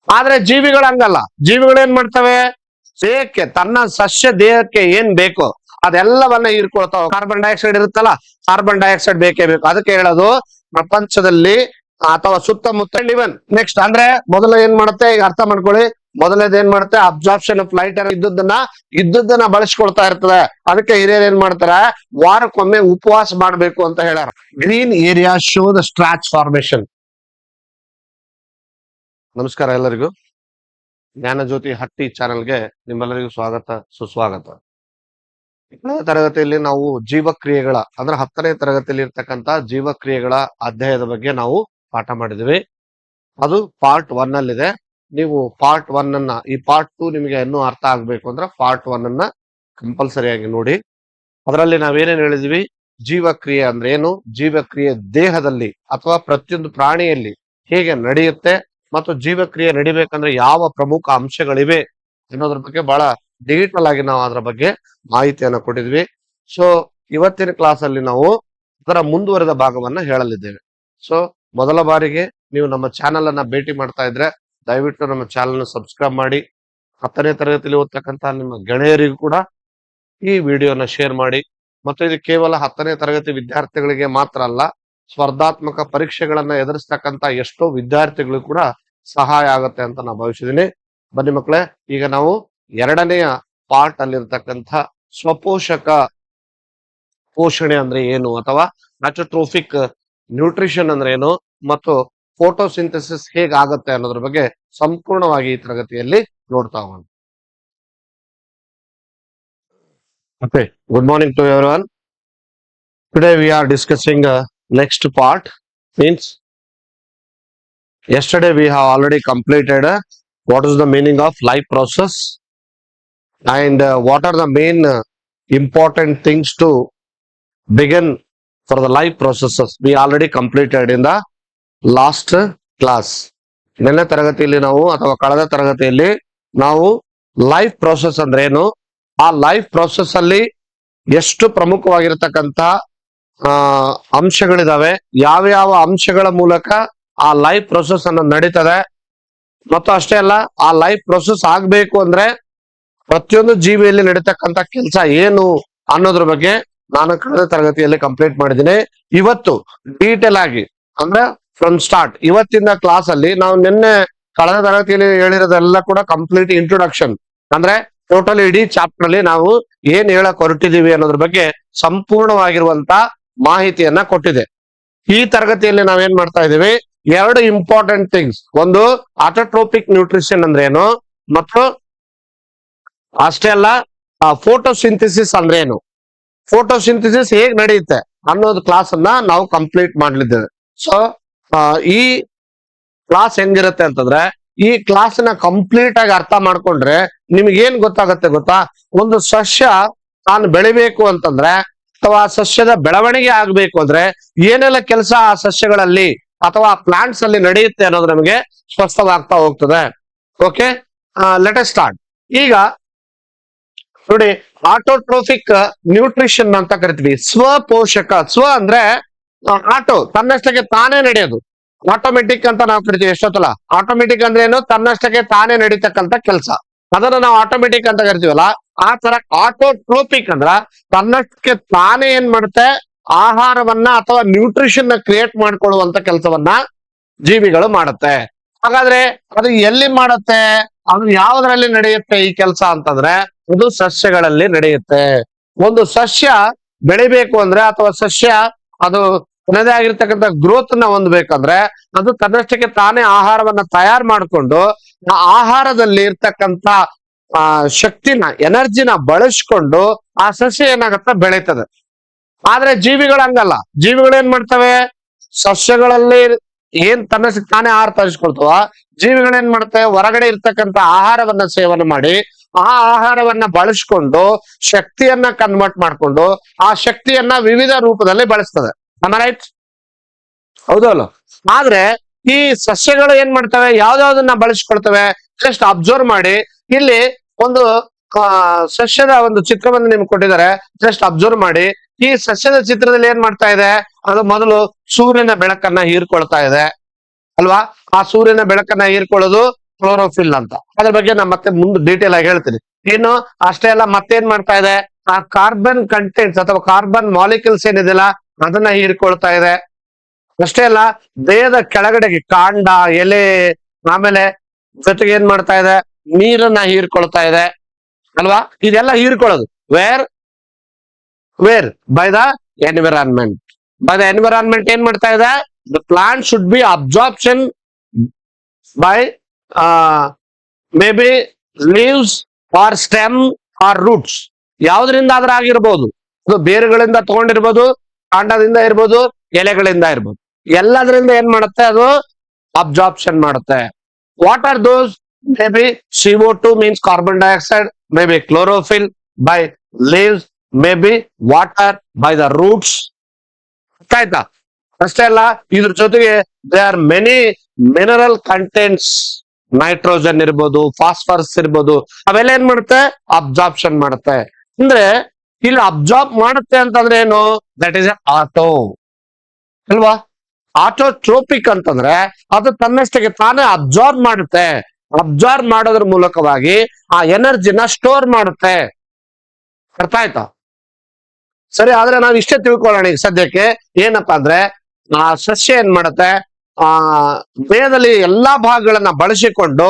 ಆದ್ರೆ ಜೀವಿಗಳು ಹಂಗಲ್ಲ. ಜೀವಿಗಳು ಏನ್ ಮಾಡ್ತವೆ, ದೇಹಕ್ಕೆ ತನ್ನ ಸಸ್ಯ ದೇಹಕ್ಕೆ ಏನ್ ಬೇಕೋ ಅದೆಲ್ಲವನ್ನ ಹೀರ್ಕೊಳ್ತಾವ. ಕಾರ್ಬನ್ ಡೈಆಕ್ಸೈಡ್ ಇರುತ್ತಲ್ಲ, ಕಾರ್ಬನ್ ಡೈಆಕ್ಸೈಡ್ ಬೇಕೇ ಬೇಕು. ಅದಕ್ಕೆ ಹೇಳೋದು ಪ್ರಪಂಚದಲ್ಲಿ ಅಥವಾ ಸುತ್ತಮುತ್ತ ಇವನ್ ನೆಕ್ಸ್ಟ್ ಅಂದ್ರೆ ಮೊದಲ ಏನ್ ಮಾಡುತ್ತೆ, ಈಗ ಅರ್ಥ ಮಾಡ್ಕೊಳ್ಳಿ. ಮೊದಲನೇದು ಏನ್ ಮಾಡುತ್ತೆ, ಅಬ್ಸಾರ್ಪ್ಷನ್ ಆಫ್ ಲೈಟ್ ಇದ್ದದ್ದನ್ನ ಬಳಸ್ಕೊಳ್ತಾ ಇರ್ತದೆ. ಅದಕ್ಕೆ ಹಿರಿಯರು ಏನ್ ಮಾಡ್ತಾರೆ, ವಾರಕ್ಕೊಮ್ಮೆ ಉಪವಾಸ ಮಾಡ್ಬೇಕು ಅಂತ ಹೇಳ್ಯಾರ. Green area show the starch formation. ನಮಸ್ಕಾರ ಎಲ್ಲರಿಗೂ. ಜ್ಞಾನಜ್ಯೋತಿ ಹಟ್ಟಿ ಚಾನೆಲ್ಗೆ ನಿಮ್ಮೆಲ್ಲರಿಗೂ ಸ್ವಾಗತ, ಸುಸ್ವಾಗತ. ತರಗತಿಯಲ್ಲಿ ನಾವು ಜೀವಕ್ರಿಯೆಗಳ ಅಂದ್ರೆ 10ನೇ ತರಗತಿಯಲ್ಲಿ ಇರ್ತಕ್ಕಂತ ಜೀವಕ್ರಿಯೆಗಳ ಅಧ್ಯಾಯದ ಬಗ್ಗೆ ನಾವು ಪಾಠ ಮಾಡಿದ್ವಿ. ಅದು ಪಾರ್ಟ್ 1 ಅಲ್ಲಿದೆ. ನೀವು ಪಾರ್ಟ್ 1 ಅನ್ನ, ಈ ಪಾರ್ಟ್ 2 ನಿಮಗೆ ಇನ್ನೂ ಅರ್ಥ ಆಗ್ಬೇಕು ಅಂದ್ರೆ ಪಾರ್ಟ್ 1 ಅನ್ನ ಕಂಪಲ್ಸರಿಯಾಗಿ ನೋಡಿ. ಅದರಲ್ಲಿ ನಾವೇನೇನ್ ಹೇಳಿದ್ವಿ, ಜೀವಕ್ರಿಯೆ ಅಂದ್ರೆ ಏನು, ಜೀವಕ್ರಿಯೆ ದೇಹದಲ್ಲಿ ಅಥವಾ ಪ್ರತಿಯೊಂದು ಪ್ರಾಣಿಯಲ್ಲಿ ಹೇಗೆ ನಡೆಯುತ್ತೆ ಮತ್ತು ಜೀವಕ್ರಿಯೆ ನಡಿಬೇಕಂದ್ರೆ ಯಾವ ಪ್ರಮುಖ ಅಂಶಗಳಿವೆ ಅನ್ನೋದ್ರ ಬಗ್ಗೆ ಬಹಳ ಡಿಜಿಟಲ್ ಆಗಿ ನಾವು ಅದರ ಬಗ್ಗೆ ಮಾಹಿತಿಯನ್ನ ಕೊಟ್ಟಿದ್ವಿ. ಸೊ ಇವತ್ತಿನ ಕ್ಲಾಸ್ ಅಲ್ಲಿ ನಾವು ಅದರ ಮುಂದುವರೆದ ಭಾಗವನ್ನ ಹೇಳಲಿದ್ದೇವೆ. ಸೊ ಮೊದಲ ಬಾರಿಗೆ ನೀವು ನಮ್ಮ ಚಾನೆಲ್ ಅನ್ನ ಭೇಟಿ ಮಾಡ್ತಾ ಇದ್ರೆ ದಯವಿಟ್ಟು ನಮ್ಮ ಚಾನೆಲ್ ನ ಸಬ್ಸ್ಕ್ರೈಬ್ ಮಾಡಿ. 10ನೇ ತರಗತಿಯಲ್ಲಿ ಓದ್ತಕ್ಕಂತ ನಿಮ್ಮ ಗೆಳೆಯರಿಗೂ ಕೂಡ ಈ ವಿಡಿಯೋನ ಶೇರ್ ಮಾಡಿ. ಮತ್ತು ಇದು ಕೇವಲ 10ನೇ ತರಗತಿ ವಿದ್ಯಾರ್ಥಿಗಳಿಗೆ ಮಾತ್ರ ಅಲ್ಲ, ಸ್ಪರ್ಧಾತ್ಮಕ ಪರೀಕ್ಷೆಗಳನ್ನ ಎದುರಿಸ್ತಕ್ಕಂತ ಎಷ್ಟೋ ವಿದ್ಯಾರ್ಥಿಗಳು ಕೂಡ ಸಹಾಯ ಆಗುತ್ತೆ ಅಂತ ನಾನು ಭಾವಿಸಿದ್ದೀನಿ. ಬನ್ನಿ ಮಕ್ಕಳೇ, ಈಗ ನಾವು 2ನೆಯ ಪಾರ್ಟ್ ಅಲ್ಲಿರ್ತಕ್ಕಂಥ ಸ್ವಪೋಷಕ ಪೋಷಣೆ ಅಂದ್ರೆ ಏನು ಅಥವಾ ಆಟೋಟ್ರೋಫಿಕ್ ನ್ಯೂಟ್ರಿಷನ್ ಅಂದ್ರೆ ಏನು ಮತ್ತು ಫೋಟೋಸಿಂಥಸಿಸ್ ಹೇಗಾಗುತ್ತೆ ಅನ್ನೋದ್ರ ಬಗ್ಗೆ ಸಂಪೂರ್ಣವಾಗಿ ಈ ತರಗತಿಯಲ್ಲಿ ನೋಡ್ತಾ ಹೋಗೋಣ. Okay, good morning to everyone. Today we are discussing next part. Means yesterday we have already completed what is the meaning of life process and what are the main important things to begin for the life processes. We already completed in the last class. ನೆನ್ನೆ ತರಗತಿಯಲ್ಲಿ ನಾವು ಅಥವಾ ಕಳೆದ ತರಗತಿಯಲ್ಲಿ ನಾವು life process ಅಂದ್ರೆ ಏನು, ಆ ಲೈಫ್ ಪ್ರೋಸೆಸ್ ಅಲ್ಲಿ ಎಷ್ಟು ಪ್ರಮುಖವಾಗಿರತಕ್ಕಂತ ಅಂಶಗಳಿದಾವೆ, ಯಾವ ಅಂಶಗಳ ಮೂಲಕ ಆ ಲೈಫ್ ಪ್ರೊಸೆಸ್ ಅನ್ನ ನಡೀತದೆ, ಮತ್ತು ಅಷ್ಟೇ ಅಲ್ಲ ಆ ಲೈಫ್ ಪ್ರೊಸೆಸ್ ಆಗ್ಬೇಕು ಅಂದ್ರೆ ಪ್ರತಿಯೊಂದು ಜೀವಿಯಲ್ಲಿ ನಡೀತಕ್ಕಂತ ಕೆಲಸ ಏನು ಅನ್ನೋದ್ರ ಬಗ್ಗೆ ನಾನು ಕಳೆದ ತರಗತಿಯಲ್ಲಿ ಕಂಪ್ಲೀಟ್ ಮಾಡಿದ್ದೀನಿ. ಇವತ್ತು ಡೀಟೇಲ್ ಆಗಿ ಅಂದ್ರೆ ಫ್ರಮ್ ಸ್ಟಾರ್ಟ್ ಇವತ್ತಿನ ಕ್ಲಾಸ್ ಅಲ್ಲಿ ನಾವು ನಿನ್ನೆ ಕಳೆದ ತರಗತಿಯಲ್ಲಿ ಹೇಳಿರೋದೆಲ್ಲ ಕೂಡ ಕಂಪ್ಲೀಟ್ ಇಂಟ್ರೊಡಕ್ಷನ್ ಅಂದ್ರೆ ಟೋಟಲ್ ಇಡೀ ಚಾಪ್ಟರ್ ಅಲ್ಲಿ ನಾವು ಏನ್ ಹೇಳಕ್ ಹೊರಟಿದೀವಿ ಅನ್ನೋದ್ರ ಬಗ್ಗೆ ಸಂಪೂರ್ಣವಾಗಿರುವಂತ ಮಾಹಿತಿಯನ್ನ ಕೊಟ್ಟಿದೆ. ಈ ತರಗತಿಯಲ್ಲಿ ನಾವೇನ್ ಮಾಡ್ತಾ ಇದೀವಿ, 2 ಇಂಪಾರ್ಟೆಂಟ್ ಥಿಂಗ್ಸ್, ಒಂದು ಆಟೋಟ್ರೋಪಿಕ್ ನ್ಯೂಟ್ರಿಷನ್ ಅಂದ್ರೆ ಏನು ಮತ್ತು ಅಷ್ಟೇ ಅಲ್ಲ ಫೋಟೋಸಿಂಥಸಿಸ್ ಅಂದ್ರೆ ಏನು, ಫೋಟೋಸಿಂಥಸಿಸ್ ಹೇಗ್ ನಡೆಯುತ್ತೆ ಅನ್ನೋದು ಕ್ಲಾಸ್ ಅನ್ನ ನಾವು ಕಂಪ್ಲೀಟ್ ಮಾಡ್ಲಿದ್ದೇವೆ. ಸೊ ಈ ಕ್ಲಾಸ್ ಹೆಂಗಿರುತ್ತೆ ಅಂತಂದ್ರೆ, ಈ ಕ್ಲಾಸ್ ನ ಕಂಪ್ಲೀಟ್ ಆಗಿ ಅರ್ಥ ಮಾಡ್ಕೊಂಡ್ರೆ ನಿಮ್ಗೆ ಏನ್ ಗೊತ್ತಾಗತ್ತೆ ಗೊತ್ತಾ, ಒಂದು ಸಸ್ಯ ತಾನು ಬೆಳಿಬೇಕು ಅಂತಂದ್ರೆ ಅಥವಾ ಸಸ್ಯದ ಬೆಳವಣಿಗೆ ಆಗ್ಬೇಕು ಅಂದ್ರೆ ಏನೆಲ್ಲ ಕೆಲಸ ಆ ಸಸ್ಯಗಳಲ್ಲಿ ಅಥವಾ ಪ್ಲಾಂಟ್ಸ್ ಅಲ್ಲಿ ನಡೆಯುತ್ತೆ ಅನ್ನೋದು ನಮಗೆ ಸ್ಪಷ್ಟವಾಗ್ತಾ ಹೋಗ್ತದೆ. Okay, let us start. ಈಗ ನೋಡಿ, ಆಟೋಟ್ರೋಫಿಕ್ ನ್ಯೂಟ್ರಿಷನ್ ಅಂತ ಕರಿತೀವಿ. ಸ್ವಪೋಷಕ, ಸ್ವ ಅಂದ್ರೆ ಆಟೋ, ತನ್ನಷ್ಟಕ್ಕೆ ತಾನೇ ನಡೆಯೋದು. ಆಟೋಮೆಟಿಕ್ ಅಂತ ನಾವು ಕರಿತೀವಿ ಎಷ್ಟೊತ್ತಲ್ಲ. ಆಟೋಮೆಟಿಕ್ ಅಂದ್ರೆ ಏನು, ತನ್ನಷ್ಟಕ್ಕೆ ತಾನೇ ನಡೀತಕ್ಕಂತ ಕೆಲಸ, ಅದನ್ನ ನಾವು ಆಟೋಮೆಟಿಕ್ ಅಂತ ಕರಿತೀವಲ್ಲ. ಆ ತರ ಆಟೋಟ್ರೋಪಿಕ್ ಅಂದ್ರ ತನ್ನಷ್ಟಕ್ಕೆ ತಾನೇ ಏನ್ ಮಾಡುತ್ತೆ, ಆಹಾರವನ್ನ ಅಥವಾ ನ್ಯೂಟ್ರಿಷನ್ ನ ಕ್ರಿಯೇಟ್ ಮಾಡ್ಕೊಳ್ಳುವಂತ ಕೆಲಸವನ್ನ ಜೀವಿಗಳು ಮಾಡುತ್ತೆ. ಹಾಗಾದ್ರೆ ಅದು ಎಲ್ಲಿ ಮಾಡುತ್ತೆ, ಅದು ಯಾವುದರಲ್ಲಿ ನಡೆಯುತ್ತೆ ಈ ಕೆಲಸ ಅಂತಂದ್ರೆ ಅದು ಸಸ್ಯಗಳಲ್ಲಿ ನಡೆಯುತ್ತೆ. ಒಂದು ಸಸ್ಯ ಬೆಳಿಬೇಕು ಅಂದ್ರೆ ಅಥವಾ ಸಸ್ಯ ಅದು ತನ್ನದೇ ಆಗಿರ್ತಕ್ಕಂಥ ಗ್ರೋತ್ ನ ಹೊಂದ್ಬೇಕಂದ್ರೆ ಅದು ತನ್ನಷ್ಟಕ್ಕೆ ತಾನೇ ಆಹಾರವನ್ನ ತಯಾರು ಮಾಡಿಕೊಂಡು ಆ ಆಹಾರದಲ್ಲಿ ಇರ್ತಕ್ಕಂಥ ಶಕ್ತಿನ, ಎನರ್ಜಿನ ಬಳಸ್ಕೊಂಡು ಆ ಸಸ್ಯ ಏನಾಗತ್ತೆ, ಬೆಳೀತದೆ. ಆದ್ರೆ ಜೀವಿಗಳು ಹಂಗಲ್ಲ. ಜೀವಿಗಳು ಏನ್ ಮಾಡ್ತವೆ, ಸಸ್ಯಗಳಲ್ಲಿ ಏನ್ ತನ್ನಷ್ಟಕ್ಕೆ ತಾನೇ ಆಹಾರ ತರಿಸ್ಕೊಳ್ತಾವ, ಜೀವಿಗಳು ಏನ್ ಮಾಡ್ತವೆ, ಹೊರಗಡೆ ಇರ್ತಕ್ಕಂಥ ಆಹಾರವನ್ನ ಸೇವನೆ ಮಾಡಿ ಆ ಆಹಾರವನ್ನ ಬಳಸ್ಕೊಂಡು ಶಕ್ತಿಯನ್ನ ಕನ್ವರ್ಟ್ ಮಾಡ್ಕೊಂಡು ಆ ಶಕ್ತಿಯನ್ನ ವಿವಿಧ ರೂಪದಲ್ಲಿ ಬಳಸ್ತದೆ. ರೈಟ್, ಹೌದಲ್ಲ? ಆದ್ರೆ ಈ ಸಸ್ಯಗಳು ಏನ್ ಮಾಡ್ತವೆ, ಯಾವ್ದಾವ್ದನ್ನ ಬಳಸ್ಕೊಳ್ತವೆ, ಜಸ್ಟ್ ಅಬ್ಸರ್ವ್ ಮಾಡಿ. ಇಲ್ಲಿ ಒಂದು ಸಸ್ಯದ ಒಂದು ಚಿತ್ರವನ್ನು ನಿಮ್ಗೆ ಕೊಟ್ಟಿದ್ದಾರೆ, ಜಸ್ಟ್ ಅಬ್ಸರ್ವ್ ಮಾಡಿ. ಈ ಸಸ್ಯದ ಚಿತ್ರದಲ್ಲಿ ಏನ್ ಮಾಡ್ತಾ ಇದೆ, ಅದು ಮೊದಲು ಸೂರ್ಯನ ಬೆಳಕನ್ನ ಹೀರ್ಕೊಳ್ತಾ ಇದೆ ಅಲ್ವಾ. ಆ ಸೂರ್ಯನ ಬೆಳಕನ್ನ ಹೀರ್ಕೊಳ್ಳೋದು ಕ್ಲೋರೋಫಿಲ್ ಅಂತ. ಅದ್ರ ಬಗ್ಗೆ ನಾನು ಮತ್ತೆ ಮುಂದೆ ಡೀಟೇಲ್ ಆಗಿ ಹೇಳ್ತೀನಿ. ಇನ್ನು ಅಷ್ಟೇ ಅಲ್ಲ, ಮತ್ತೇನ್ ಮಾಡ್ತಾ ಇದೆ, ಆ ಕಾರ್ಬನ್ ಕಂಟೆಂಟ್ಸ್ ಅಥವಾ ಕಾರ್ಬನ್ ಮಾಲಿಕ್ಯೂಲ್ಸ್ ಏನಿದೆಯಲ್ಲ ಅದನ್ನ ಹೀರ್ಕೊಳ್ತಾ ಇದೆ. ಅಷ್ಟೇ ಅಲ್ಲ, ದೇಹದ ಕೆಳಗಡೆಗೆ ಕಾಂಡ, ಎಲೆ, ಆಮೇಲೆ ಜೊತೆಗೆ ಏನ್ ಮಾಡ್ತಾ ಇದೆ, ನೀರನ್ನ ಹೀರ್ಕೊಳ್ತಾ ಇದೆ ಅಲ್ವಾ. ಇದೆಲ್ಲ ಹೀರ್ಕೊಳ್ಳೋದು where where by the environment. By the environment ಏನ್ ಮಾಡ್ತಾ ಇದೆ, the plant should be absorption by maybe leaves or stem or roots, ಯಾವ್ದ್ರಿಂದ ಆದ್ರೂ ಆಗಿರ್ಬೋದು. ಅದು ಬೇರುಗಳಿಂದ ತಗೊಂಡಿರ್ಬೋದು, ಕಾಂಡದಿಂದ ಇರ್ಬೋದು, ಎಲೆಗಳಿಂದ ಇರ್ಬೋದು, ಎಲ್ಲದರಿಂದ ಏನ್ ಮಾಡುತ್ತೆ, ಅದು ಅಬ್ಸಾರ್ಪ್ಷನ್ ಮಾಡುತ್ತೆ. What are those? May be CO2 means carbon dioxide, may be chlorophyll by leaves, may be water by the roots. ಆಯ್ತಾ? ಅಷ್ಟೇ ಅಲ್ಲ, ಇದ್ರ ಜೊತೆಗೆ they are many mineral contents, nitrogen ಇರ್ಬೋದು, ಫಾಸ್ಫರಸ್ ಇರ್ಬೋದು, ಅವೆಲ್ಲ ಏನ್ ಮಾಡುತ್ತೆ, ಅಬ್ಸಾರ್ಪ್ಷನ್ ಮಾಡುತ್ತೆ. ಅಂದ್ರೆ ಇಲ್ಲಿ ಅಬ್ಸಾರ್ಬ್ ಮಾಡುತ್ತೆ ಅಂತಂದ್ರೆ ಏನು, ದಟ್ ಈಸ್ ಆಟೋ ಅಲ್ವಾ. ಆಟೋಟ್ರೋಪಿಕ್ ಅಂತಂದ್ರೆ ಅದು ತನ್ನಷ್ಟಕ್ಕೆ ತಾನೇ ಅಬ್ಸಾರ್ಬ್ ಮಾಡುತ್ತೆ. ಅಬ್ಸಾರ್ಬ್ ಮಾಡೋದ್ರ ಮೂಲಕವಾಗಿ ಆ ಎನರ್ಜಿನ ಸ್ಟೋರ್ ಮಾಡುತ್ತೆ. ಅರ್ಥ ಆಯ್ತಾ? ಸರಿ, ಆದ್ರೆ ನಾವು ಇಷ್ಟೇ ತಿಳ್ಕೊಳ್ಳೋಣ ಈಗ ಸದ್ಯಕ್ಕೆ. ಏನಪ್ಪಾ ಅಂದ್ರೆ, ಆ ಸಸ್ಯ ಏನ್ ಮಾಡುತ್ತೆ, ಆ ದೇಹದಲ್ಲಿ ಎಲ್ಲಾ ಭಾಗಗಳನ್ನ ಬಳಸಿಕೊಂಡು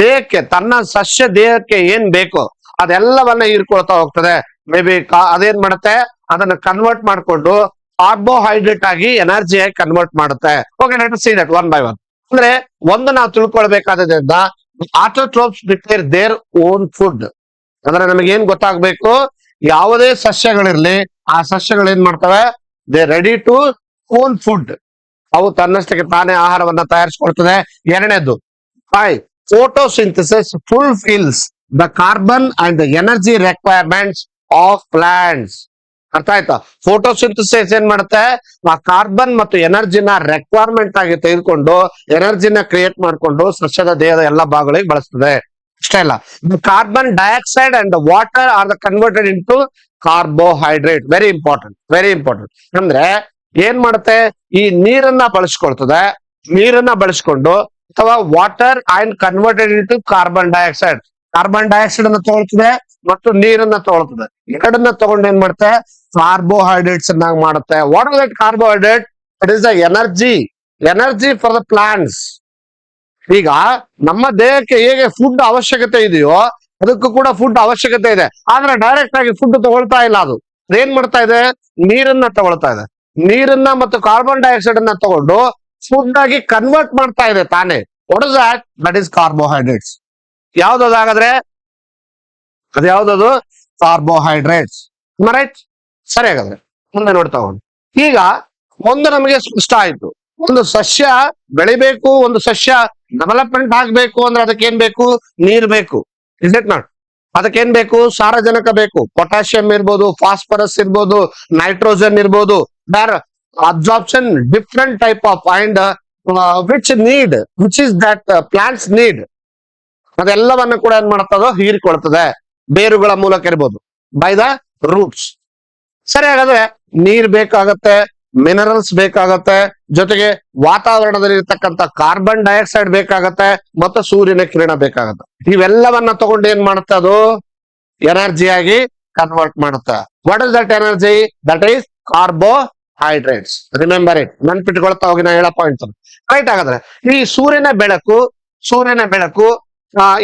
ದೇಹಕ್ಕೆ, ತನ್ನ ಸಸ್ಯ ದೇಹಕ್ಕೆ ಏನ್ ಬೇಕು ಅದೆಲ್ಲವನ್ನ ಹೀರ್ಕೊಳ್ತಾ ಹೋಗ್ತದೆ. ಮೇ ಬಿ ಅದೇನ್ ಮಾಡುತ್ತೆ, ಅದನ್ನ ಕನ್ವರ್ಟ್ ಮಾಡ್ಕೊಂಡು ಕಾರ್ಬೋಹೈಡ್ರೇಟ್ ಆಗಿ ಎನರ್ಜಿ ಆಗಿ ಕನ್ವರ್ಟ್ ಮಾಡುತ್ತೆ. Okay, let us see that one by one. ಅಂದ್ರೆ ಒಂದು ನಾವು ತಿಳ್ಕೊಳ್ಬೇಕಾದ್ರಿಂದ, autotrophs prepare their own food. ಅಂದ್ರೆ ನಮಗೆ ಏನ್ ಗೊತ್ತಾಗ್ಬೇಕು, ಯಾವುದೇ ಸಸ್ಯಗಳಿರ್ಲಿ, ಆ ಸಸ್ಯಗಳು ಏನ್ ಮಾಡ್ತವೆ, they ready to own food. ಅವು ತನ್ನಷ್ಟಕ್ಕೆ ತಾನೇ ಆಹಾರವನ್ನ ತಯಾರಿಸ್ಕೊಳ್ತದೆ. ಎರಡನೇದು, photosynthesis fulfils the carbon and the energy requirements of plants. ಅರ್ಥ ಆಯ್ತಾ? ಫೋಟೋಸಿಂಥಸಿಸ್ ಏನ್ ಮಾಡುತ್ತೆ, ಆ ಕಾರ್ಬನ್ ಮತ್ತು ಎನರ್ಜಿನ ರಿಕ್ವೈರ್ಮೆಂಟ್ ಆಗಿ ತೆಗೆದುಕೊಂಡು ಎನರ್ಜಿನ ಕ್ರಿಯೇಟ್ ಮಾಡ್ಕೊಂಡು ಸಸ್ಯದ ದೇಹದ ಎಲ್ಲಾ ಭಾಗಗಳಿಗೆ ಬಳಸ್ತದೆ. ಅಷ್ಟೇ ಅಲ್ಲ, carbon dioxide and water are the converted into carbohydrate. Very important, very important. ಅಂದ್ರೆ ಏನ್ ಮಾಡುತ್ತೆ, ಈ ನೀರನ್ನ ಬಳಸ್ಕೊಳ್ತದೆ. ನೀರನ್ನ ಬಳಸ್ಕೊಂಡು ಅಥವಾ water and converted into carbon dioxide. Carbon dioxide ಅನ್ನ ತಗೊಳ್ತದೆ ಮತ್ತು ನೀರನ್ನ ತಗೊಳ್ತದೆ. ಎರಡನ್ನ ತಗೊಂಡು ಏನ್ ಮಾಡುತ್ತೆ, ಕಾರ್ಬೋಹೈಡ್ರೇಟ್ಸ್ ಅನ್ನಾಗಿ ಮಾಡುತ್ತೆ. What is that carbohydrate? It is the energy for the plants. ಈಗ ನಮ್ಮ ದೇಹಕ್ಕೆ ಹೇಗೆ ಫುಡ್ ಅವಶ್ಯಕತೆ ಇದೆಯೋ ಅದಕ್ಕೂ ಕೂಡ ಫುಡ್ ಅವಶ್ಯಕತೆ ಇದೆ. ಆದ್ರೆ ಡೈರೆಕ್ಟ್ ಆಗಿ ಫುಡ್ ತಗೊಳ್ತಾ ಇಲ್ಲ. ಅದು ಏನ್ ಮಾಡ್ತಾ ಇದೆ, ನೀರನ್ನ ತಗೊಳ್ತಾ ಇದೆ. ನೀರನ್ನ ಮತ್ತು ಕಾರ್ಬನ್ ಡೈಆಕ್ಸೈಡ್ ಅನ್ನ ತಗೊಂಡು ಫುಡ್ ಆಗಿ ಕನ್ವರ್ಟ್ ಮಾಡ್ತಾ ಇದೆ ತಾನೇ. What is that? That is carbohydrates. ಯಾವ್ದಾಗಾದ್ರೆ ಅದು ಯಾವ್ದದು, ಕಾರ್ಬೋಹೈಡ್ರೇಟ್ಸ್. ರೈಟ್? ಸರಿ, ಹಾಗಾದ್ರೆ ಮುಂದೆ ನೋಡ್ತಾ ಹೋಗೋಣ. ಈಗ ಒಂದು ನಮಗೆ ಸ್ಪಷ್ಟ ಆಯ್ತು, ಒಂದು ಸಸ್ಯ ಬೆಳಿಬೇಕು, ಒಂದು ಸಸ್ಯ ಡೆವಲಪ್ಮೆಂಟ್ ಆಗ್ಬೇಕು ಅಂದ್ರೆ ಅದಕ್ಕೆ ಏನ್ ಬೇಕು, ನೀರ್ ಬೇಕು. Is it not? ಅದಕ್ಕೇನ್ ಬೇಕು, ಸಾರಜನಕ ಬೇಕು. ಪೊಟ್ಯಾಷಿಯಂ ಇರ್ಬೋದು, ಫಾಸ್ಫರಸ್ ಇರ್ಬೋದು, ನೈಟ್ರೋಜನ್ ಇರ್ಬೋದು. ಬೇರೆ absorption different type of and which is that plants need. ಅದೆಲ್ಲವನ್ನು ಕೂಡ ಏನ್ ಮಾಡ್ತದೋ, ಹೀರಿಕೊಳ್ತದೆ. ಬೇರುಗಳ ಮೂಲಕ ಇರ್ಬೋದು, ಬೈ ದ ರೂಟ್ಸ್. ಸರಿ, ಹಾಗಾದ್ರೆ ನೀರ್ ಬೇಕಾಗತ್ತೆ, ಮಿನರಲ್ಸ್ ಬೇಕಾಗತ್ತೆ, ಜೊತೆಗೆ ವಾತಾವರಣದಲ್ಲಿ ಇರ್ತಕ್ಕಂಥ ಕಾರ್ಬನ್ ಡೈಆಕ್ಸೈಡ್ ಬೇಕಾಗತ್ತೆ, ಮತ್ತು ಸೂರ್ಯನ ಕಿರಣ ಬೇಕಾಗತ್ತೆ. ಇವೆಲ್ಲವನ್ನ ತಗೊಂಡು ಏನ್ ಮಾಡುತ್ತೆ, ಅದು ಎನರ್ಜಿ ಆಗಿ ಕನ್ವರ್ಟ್ ಮಾಡುತ್ತೆ. What is that energy? That is carbohydrates. Remember it, ನೆನ್ಪಿಟ್ಕೊಳ್ತಾ ಹೋಗಿ ನಾ ಹೇಳೋ ಪಾಯಿಂಟ್. ರೈಟ್? ಹಾಗಾದ್ರೆ ಈ ಸೂರ್ಯನ ಬೆಳಕು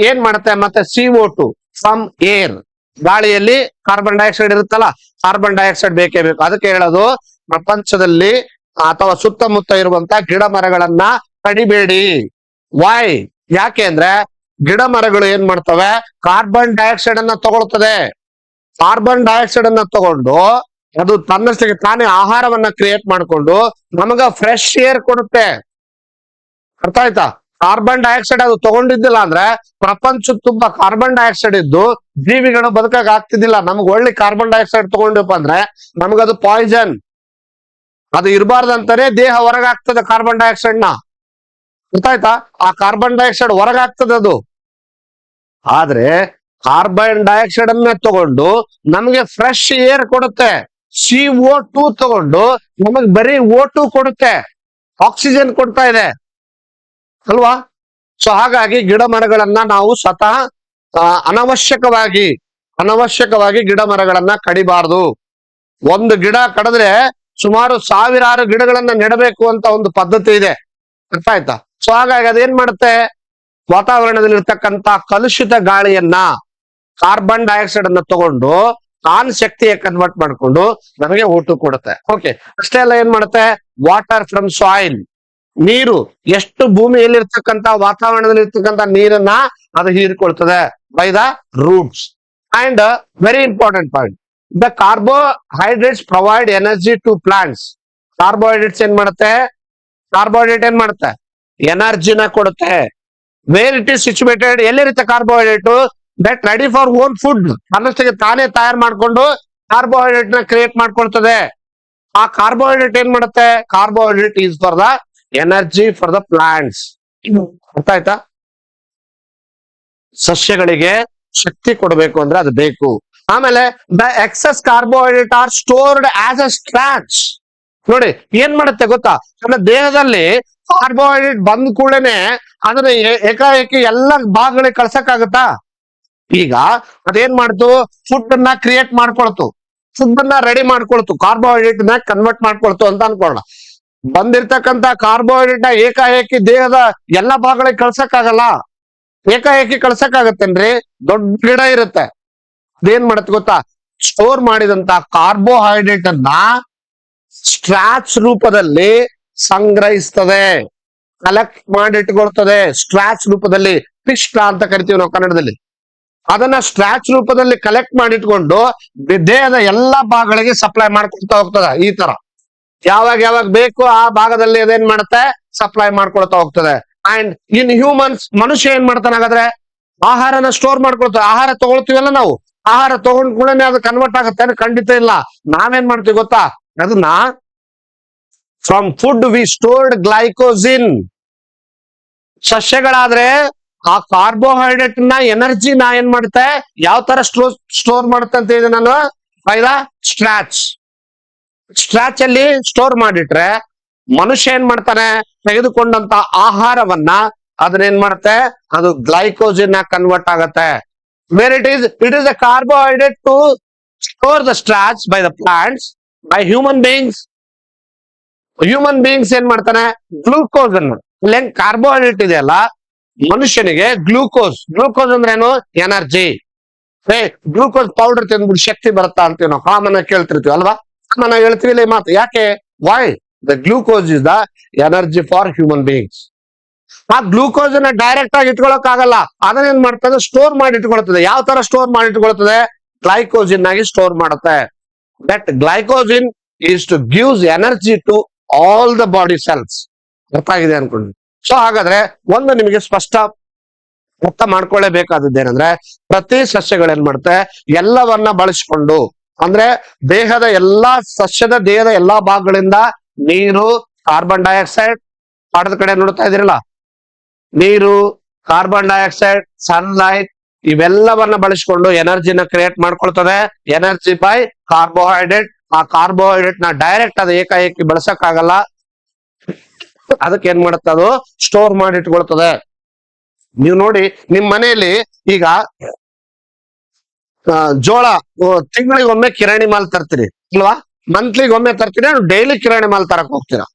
ಏನ್ ಮಾಡುತ್ತೆ, ಮತ್ತೆ CO2 ಫ್ರಮ್ ಏರ್, ಗಾಳಿಯಲ್ಲಿ ಕಾರ್ಬನ್ ಡೈಆಕ್ಸೈಡ್ ಇರುತ್ತಲ್ಲ, ಕಾರ್ಬನ್ ಡೈಆಕ್ಸೈಡ್ ಬೇಕೇ ಬೇಕು. ಅದಕ್ಕೆ ಹೇಳೋದು, ಪ್ರಪಂಚದಲ್ಲಿ ಅಥವಾ ಸುತ್ತಮುತ್ತ ಇರುವಂತ ಗಿಡ ಮರಗಳನ್ನ ಕಡಿಬೇಡಿ. ವೈ? ಯಾಕೆ ಅಂದ್ರೆ ಗಿಡ ಮರಗಳು ಏನ್ ಮಾಡ್ತವೆ, ಕಾರ್ಬನ್ ಡೈಆಕ್ಸೈಡ್ ಅನ್ನ ತಗೊಳ್ತದೆ. ಕಾರ್ಬನ್ ಡೈಆಕ್ಸೈಡ್ ಅನ್ನ ತಗೊಂಡು ಅದು ತನ್ನಷ್ಟಕ್ಕೆ ತಾನೇ ಆಹಾರವನ್ನ ಕ್ರಿಯೇಟ್ ಮಾಡ್ಕೊಂಡು ನಮಗ ಫ್ರೆಶ್ ಏರ್ ಕೊಡುತ್ತೆ. ಅರ್ಥ ಆಯ್ತಾ? ಕಾರ್ಬನ್ ಡೈಆಕ್ಸೈಡ್ ಅದು ತಗೊಂಡಿದ್ದಿಲ್ಲ ಅಂದ್ರೆ ಪ್ರಪಂಚ ತುಂಬಾ ಕಾರ್ಬನ್ ಡೈಆಕ್ಸೈಡ್ ಇದ್ದು ಜೀವಿಗಳು ಬದುಕಕ್ ಆಗ್ತಿದ್ದಿಲ್ಲ. ನಮ್ಗೆ ಒಳ್ಳೆ ಕಾರ್ಬನ್ ಡೈಆಕ್ಸೈಡ್ ತಗೊಂಡಪ್ಪ ಅಂದ್ರೆ ನಮಗದು ಪಾಯ್ಸನ್. ಅದು ಇರಬಾರ್ದಂತಾನೆ ದೇಹ ಹೊರಗಾಗ್ತದೆ ಕಾರ್ಬನ್ ಡೈಆಕ್ಸೈಡ್ ನ. ಗೊತ್ತಾಯ್ತಾ? ಆ ಕಾರ್ಬನ್ ಡೈಆಕ್ಸೈಡ್ ಹೊರಗಾಗ್ತದೆ ಅದು. ಆದ್ರೆ ಕಾರ್ಬನ್ ಡೈಆಕ್ಸೈಡ್ ಅನ್ನ ತಗೊಂಡು ನಮಗೆ ಫ್ರೆಶ್ ಏರ್ ಕೊಡುತ್ತೆ. CO2 ತಗೊಂಡು ನಮಗ್ ಬರೀ O2 ಕೊಡುತ್ತೆ, ಆಕ್ಸಿಜನ್ ಕೊಡ್ತಾ ಇದೆ ಅಲ್ವಾ. ಸೊ ಹಾಗಾಗಿ ಗಿಡ ಮರಗಳನ್ನ ನಾವು ಸ್ವತಃ ಅನವಶ್ಯಕವಾಗಿ ಗಿಡ ಮರಗಳನ್ನ ಕಡಿಬಾರ್ದು. ಒಂದು ಗಿಡ ಕಡಿದ್ರೆ ಸುಮಾರು ಸಾವಿರಾರು ಗಿಡಗಳನ್ನ ನೆಡಬೇಕು ಅಂತ ಒಂದು ಪದ್ಧತಿ ಇದೆ, ಅರ್ಥ ಆಯ್ತಾ? ಸೊ ಹಾಗಾಗಿ ಅದೇನ್ ಮಾಡುತ್ತೆ, ವಾತಾವರಣದಲ್ಲಿ ಇರ್ತಕ್ಕಂತ ಕಲುಷಿತ ಗಾಳಿಯನ್ನ, ಕಾರ್ಬನ್ ಡೈಆಕ್ಸೈಡ್ ಅನ್ನ ತಗೊಂಡು ತಾನ್ ಶಕ್ತಿಯ ಕನ್ವರ್ಟ್ ಮಾಡ್ಕೊಂಡು ನಮಗೆ ಊಟ ಕೊಡುತ್ತೆ. ಓಕೆ, ಅಷ್ಟೇ ಅಲ್ಲ, ಏನ್ ಮಾಡುತ್ತೆ, ವಾಟರ್ ಫ್ರಮ್ ಸಾಯಿಲ್, ನೀರು, ಎಷ್ಟು ಭೂಮಿಯಲ್ಲಿ ಇರ್ತಕ್ಕಂತ ವಾತಾವರಣದಲ್ಲಿ ಇರ್ತಕ್ಕಂತ ನೀರನ್ನ ಅದು ಹೀರಿಕೊಳ್ತದೆ by the roots. And very important point, the carbohydrates provide energy to plants. Carbohydrates ಏನ್ ಮಾಡುತ್ತೆ, ಏನ್ ಮಾಡುತ್ತೆ, ಎನರ್ಜಿನ ಕೊಡುತ್ತೆ. ವೇರ್ ಇಟ್ ಇಸ್ ಸಿಚುವೇಟೆಡ್, ಎಲ್ಲಿರುತ್ತೆ carbohydrate, that ready for own food, ಅನ್ನಷ್ಟಿಗೆ ತಾನೇ ತಯಾರು ಮಾಡ್ಕೊಂಡು ಕಾರ್ಬೋಹೈಡ್ರೇಟ್ ನ ಕ್ರಿಯೇಟ್ ಮಾಡ್ಕೊಳ್ತದೆ. ಆ ಕಾರ್ಬೋಹೈಡ್ರೇಟ್ ಏನ್ ಮಾಡುತ್ತೆ, carbohydrate is for the energy for the plants. ಅರ್ಥ ಆಯ್ತಾ? ಸಸ್ಯಗಳಿಗೆ ಶಕ್ತಿ ಕೊಡಬೇಕು ಅಂದ್ರೆ ಅದು ಬೇಕು. ಆಮೇಲೆ the excess carbohydrate are stored as a starch. ನೋಡಿ ಏನ್ ಮಾಡುತ್ತೆ ಗೊತ್ತಾ, ನಮ್ಮ ದೇಹದಲ್ಲಿ ಕಾರ್ಬೋಹೈಡ್ರೇಟ್ ಬಂದ ಕೂಡಲೇ ಅದನ್ನ ಏಕಾಏಕಿ ಎಲ್ಲ ಭಾಗಗಳಿಗೆ ಕಳ್ಸಕ್ಕಾಗತ್ತಾ? ಈಗ ಅದೇನ್ ಮಾಡ್ತು, ಫುಡ್ ಅನ್ನ ಕ್ರಿಯೇಟ್ ಮಾಡ್ಕೊಳ್ತು, ಫುಡ್ ಅನ್ನ ರೆಡಿ ಮಾಡ್ಕೊಳ್ತು, ಕಾರ್ಬೋಹೈಡ್ರೇಟ್ ನ ಕನ್ವರ್ಟ್ ಮಾಡ್ಕೊಳ್ತು ಅಂತ ಅನ್ಕೊಳ್ಳೋಣ. ಬಂದಿರ್ತಕ್ಕಂತ ಕಾರ್ಬೋಹೈಡ್ರೇಟ್ ನ ಏಕಾಏಕಿ ದೇಹದ ಎಲ್ಲಾ ಭಾಗಗಳಿಗೆ ಕಳ್ಸಕ್ಕಾಗಲ್ಲ. ಏಕಾಏಕಿ ಕಳ್ಸಕ್ಕಾಗತ್ತೇನ್ರಿ? ದೊಡ್ಡ ಗಿಡ ಇರುತ್ತೆ, ಅದೇನ್ ಮಾಡತ್ತೆ ಗೊತ್ತಾ, ಸ್ಟೋರ್ ಮಾಡಿದಂತ ಕಾರ್ಬೋಹೈಡ್ರೇಟ್ ಅನ್ನ ಸ್ಟ್ರಾಚ್ ರೂಪದಲ್ಲಿ ಸಂಗ್ರಹಿಸ್ತದೆ, ಕಲೆಕ್ಟ್ ಮಾಡಿಟ್ಕೊಳ್ತದೆ. ಸ್ಟ್ರಾಚ್ ರೂಪದಲ್ಲಿ, ಪಿಷ್ಟ ಅಂತ ಕರಿತೀವಿ ನಾವು ಕನ್ನಡದಲ್ಲಿ. ಅದನ್ನ ಸ್ಟ್ರಾಚ್ ರೂಪದಲ್ಲಿ ಕಲೆಕ್ಟ್ ಮಾಡಿಟ್ಕೊಂಡು ದೇಹದ ಎಲ್ಲಾ ಭಾಗಗಳಿಗೆ ಸಪ್ಲೈ ಮಾಡ್ಕೊಳ್ತಾ ಹೋಗ್ತದೆ. ಈ ತರ ಯಾವಾಗ ಬೇಕು ಆ ಭಾಗದಲ್ಲಿ ಅದೇನ್ ಮಾಡುತ್ತೆ, ಸಪ್ಲೈ ಮಾಡ್ಕೊಳ್ತಾ ಹೋಗ್ತದೆ. ಅಂಡ್ ಇನ್ ಹ್ಯೂಮನ್ಸ್, ಮನುಷ್ಯ ಏನ್ ಮಾಡ್ತಾನೆ ಹಾಗಾದ್ರೆ, ಆಹಾರನ ಸ್ಟೋರ್ ಮಾಡ್ಕೊಳ್ತೇವೆ. ಆಹಾರ ತಗೊಳ್ತೀವಲ್ಲ ನಾವು, ಆಹಾರ ತಗೊಂಡ್ ಕೂಡ ಅದು ಕನ್ವರ್ಟ್ ಆಗುತ್ತೆ? ಖಂಡಿತ ಇಲ್ಲ. ನಾವೇನ್ ಮಾಡ್ತೀವಿ ಗೊತ್ತಾ, ಅದನ್ನ ಫ್ರಮ್ ಫುಡ್ ವಿ ಸ್ಟೋರ್ಡ್ ಗ್ಲೈಕೋಸಿನ್. ಸಸ್ಯಗಳಾದ್ರೆ ಆ ಕಾರ್ಬೋಹೈಡ್ರೇಟ್ ನ ಎನರ್ಜಿನ ಏನ್ ಮಾಡುತ್ತೆ, ಯಾವ ತರ ಸ್ಟೋರ್ ಮಾಡುತ್ತೆ ಅಂತ ಹೇಳಿದೆ ನಾನು, ಬೈ ದ ಸ್ಟ್ರಾಚ್. ಸ್ಟ್ರಾಚ್ ಅಲ್ಲಿ ಸ್ಟೋರ್ ಮಾಡಿಟ್ರೆ ಮನುಷ್ಯ ಏನ್ ಮಾಡ್ತಾನೆ, ತೆಗೆದುಕೊಂಡಂತ ಆಹಾರವನ್ನ ಅದನ್ನೇನ್ ಮಾಡುತ್ತೆ, ಅದು ಗ್ಲೈಕೋಸಿನ್ ಕನ್ವರ್ಟ್ ಆಗುತ್ತೆ. Where it is a carbohydrate to store the starch by the plants. By human beings ಏನ್ ಮಾಡ್ತಾನೆ, ಗ್ಲೂಕೋಸ್ ಅನ್ನು, ಇಲ್ಲ ಕಾರ್ಬೋಹೈಡ್ರೇಟ್ ಇದೆಯಲ್ಲ, ಮನುಷ್ಯನಿಗೆ ಗ್ಲೂಕೋಸ್ ಅಂದ್ರೆ ಏನು, ಎನರ್ಜಿ. ಗ್ಲೂಕೋಸ್ ಪೌಡರ್ ತಿಂದ್ಬಿಟ್ಟು ಶಕ್ತಿ ಬರುತ್ತಾ ಅಂತೀವಿ ನಾವು, ಕಾಮನ್ ಆಗಿ ಕೇಳ್ತಿರ್ತೀವಿ ಅಲ್ವಾ, ಕಾಮನ್ ಆಗಿ ಹೇಳ್ತೀವಿ ಇಲ್ಲ ಈ ಮಾತು. ಯಾಕೆ, why, the glucose is the energy for human beings. ಆ ಗ್ಲೂಕೋಸ್ ಅನ್ನ ಡೈರೆಕ್ಟ್ ಆಗಿ ಇಟ್ಕೊಳಕ್ ಆಗಲ್ಲ, ಅದನ್ನೇನ್ ಮಾಡ್ತದೆ, ಸ್ಟೋರ್ ಮಾಡಿ ಇಟ್ಕೊಳ್ತದೆ. ಯಾವ ತರ ಸ್ಟೋರ್ ಮಾಡಿ ಇಟ್ಕೊಳ್ತದೆ, ಗ್ಲೈಕೋಸಿನ್ ಆಗಿ ಸ್ಟೋರ್ ಮಾಡುತ್ತೆ. That glycogen is to gives energy to all the body cells. ಅರ್ಥ ಆಗಿದೆ ಅನ್ಕೊಂಡು. ಸೊ ಹಾಗಾದ್ರೆ ಒಂದು ನಿಮಗೆ ಸ್ಪಷ್ಟ ಅರ್ಥ ಮಾಡ್ಕೊಳ್ಳೇಬೇಕಾದದ್ದೇನೆಂದ್ರೆ, ಪ್ರತಿ ಸಸ್ಯಗಳೇನ್ ಮಾಡುತ್ತೆ, ಎಲ್ಲವನ್ನ ಬಳಸಿಕೊಂಡು, ಅಂದ್ರೆ ದೇಹದ ಎಲ್ಲಾ ಭಾಗಗಳಿಂದ ನೀರು, ಕಾರ್ಬನ್ ಡೈಆಕ್ಸೈಡ್, ಪಾಠದ ಕಡೆ ನೋಡ್ತಾ ಇದೀರಲ್ಲ, ನೀರು, ಕಾರ್ಬನ್ ಡೈಆಕ್ಸೈಡ್, ಸನ್ಲೈಟ್, ಇವೆಲ್ಲವನ್ನ ಬಳಸಿಕೊಂಡು ಎನರ್ಜಿನ ಕ್ರಿಯೇಟ್ ಮಾಡ್ಕೊಳ್ತದೆ. Energy by carbohydrate. ಆ ಕಾರ್ಬೋಹೈಡ್ರೇಟ್ ನ ಡೈರೆಕ್ಟ್ ಅದು ಏಕಾಏಕಿ ಬಳಸಕ್ಕಾಗಲ್ಲ, ಅದಕ್ಕೆ ಏನ್ ಮಾಡುತ್ತೆ, ಅದು ಸ್ಟೋರ್ ಮಾಡಿ ಇಟ್ಕೊಳ್ತದೆ. ನೀವು ನೋಡಿ ನಿಮ್ ಮನೆಯಲ್ಲಿ ಈಗ ಜೋಳ ತಿಂಗಳಿಗೊಮ್ಮೆ ಕಿರಾಣಿ ಮಾಲ್ ತರ್ತೀರಿ ಅಲ್ವಾ, ಮಂತ್ಲಿಗೊಮ್ಮೆ ತರ್ತೀರಿ, ಡೈಲಿ ಕಿರಾಣಿ ಮಾಲ್ ತರಕ್ ಹೋಗ್ತೀರಾ?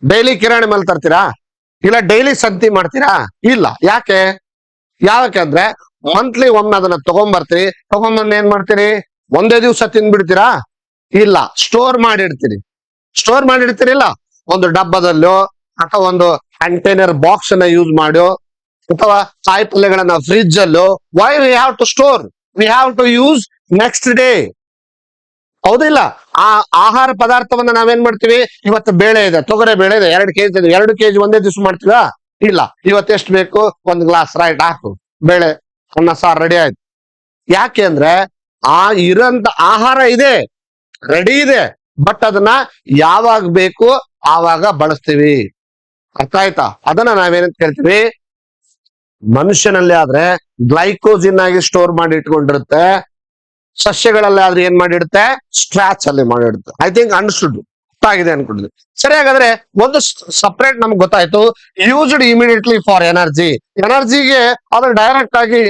ಡೈಲಿ ಕಿರಾಣಿ ಮಾಲ್ ತರ್ತೀರಾ? ಇಲ್ಲ ಡೈಲಿ ಸಂತಿ ಮಾಡ್ತೀರಾ? ಇಲ್ಲ. ಯಾಕಂದ್ರೆ ಮಂತ್ಲಿ ಒಮ್ಮೆ ಅದನ್ನ ತಗೊಂಡ್ಬರ್ತೀರಿ, ತಗೊಂಡ್ಬಂದ್ ಏನ್ ಮಾಡ್ತೀರಿ, ಒಂದೇ ದಿವ್ಸ ತಿಂದ್ಬಿಡ್ತೀರಾ? ಇಲ್ಲ, ಸ್ಟೋರ್ ಮಾಡಿರ್ತೀರಿಲ್ಲ, ಒಂದು ಡಬ್ಬದಲ್ಲೋ ಅಥವಾ ಒಂದು ಕಂಟೈನರ್ ಬಾಕ್ಸ್ ಅನ್ನ ಯೂಸ್ ಮಾಡೋ, ಅಥವಾ ಕಾಯಿ ಪಲ್ಯಗಳನ್ನ ಫ್ರಿಜ್ ಅಲ್ಲೋ. Why we have to store, we have to use next day. ಹೌದಿಲ್ಲ? ಆ ಆಹಾರ ಪದಾರ್ಥವನ್ನ ನಾವೇನ್ ಮಾಡ್ತೀವಿ, ಇವತ್ತು ಬೇಳೆ ಇದೆ, ತೊಗರೆ ಬೇಳೆ ಇದೆ, 2 ಕೆಜಿ ಇದೆ, 2 ಕೆಜಿ ಒಂದೇ ದಿವ್ಸ ಮಾಡ್ತೀವಾ? ಇಲ್ಲ, ಇವತ್ತು ಎಷ್ಟು ಬೇಕು, 1 ಗ್ಲಾಸ್ ರೈಟ್ ಹಾಕು, ಬೇಳೆ ಅನ್ನ ಸಾರು ರೆಡಿ ಆಯ್ತು. ಯಾಕೆ ಅಂದ್ರೆ ಆ ಇರಂತ ಆಹಾರ ಇದೆ, ರೆಡಿ ಇದೆ, ಬಟ್ ಅದನ್ನ ಯಾವಾಗ ಬೇಕು ಆವಾಗ ಬಳಸ್ತೀವಿ. ಅರ್ಥ ಆಯ್ತಾ? ಅದನ್ನ ನಾವೇನಂತ ಕೇಳ್ತೀವಿ, ಮನುಷ್ಯನಲ್ಲಿ ಆದ್ರೆ ಗ್ಲೈಕೋಸಿನ್ ಆಗಿ ಸ್ಟೋರ್ ಮಾಡಿ ಇಟ್ಕೊಂಡಿರುತ್ತೆ, ಸಸ್ಯಗಳಲ್ಲಿ ಆದ್ರೆ ಏನ್ ಮಾಡಿಡುತ್ತೆ, ಸ್ಟ್ರಾಚ್ ಅಲ್ಲಿ ಮಾಡಿಡುತ್ತೆ. I think understood. ಆಗಿದೆ ಅನ್ಕೊಂಡಿದ್ವಿ. ಸರಿ, ಹಾಗಾದ್ರೆ ಒಂದು ಸಪರೇಟ್ ನಮ್ಗೆ ಗೊತ್ತಾಯ್ತು, ಯೂಸ್ಡ್ ಇಮಿಡಿಯೇಟ್ಲಿ ಫಾರ್ ಎನರ್ಜಿ. ಎನರ್ಜಿಗೆ ಅದು ಡೈರೆಕ್ಟ್ ಆಗಿ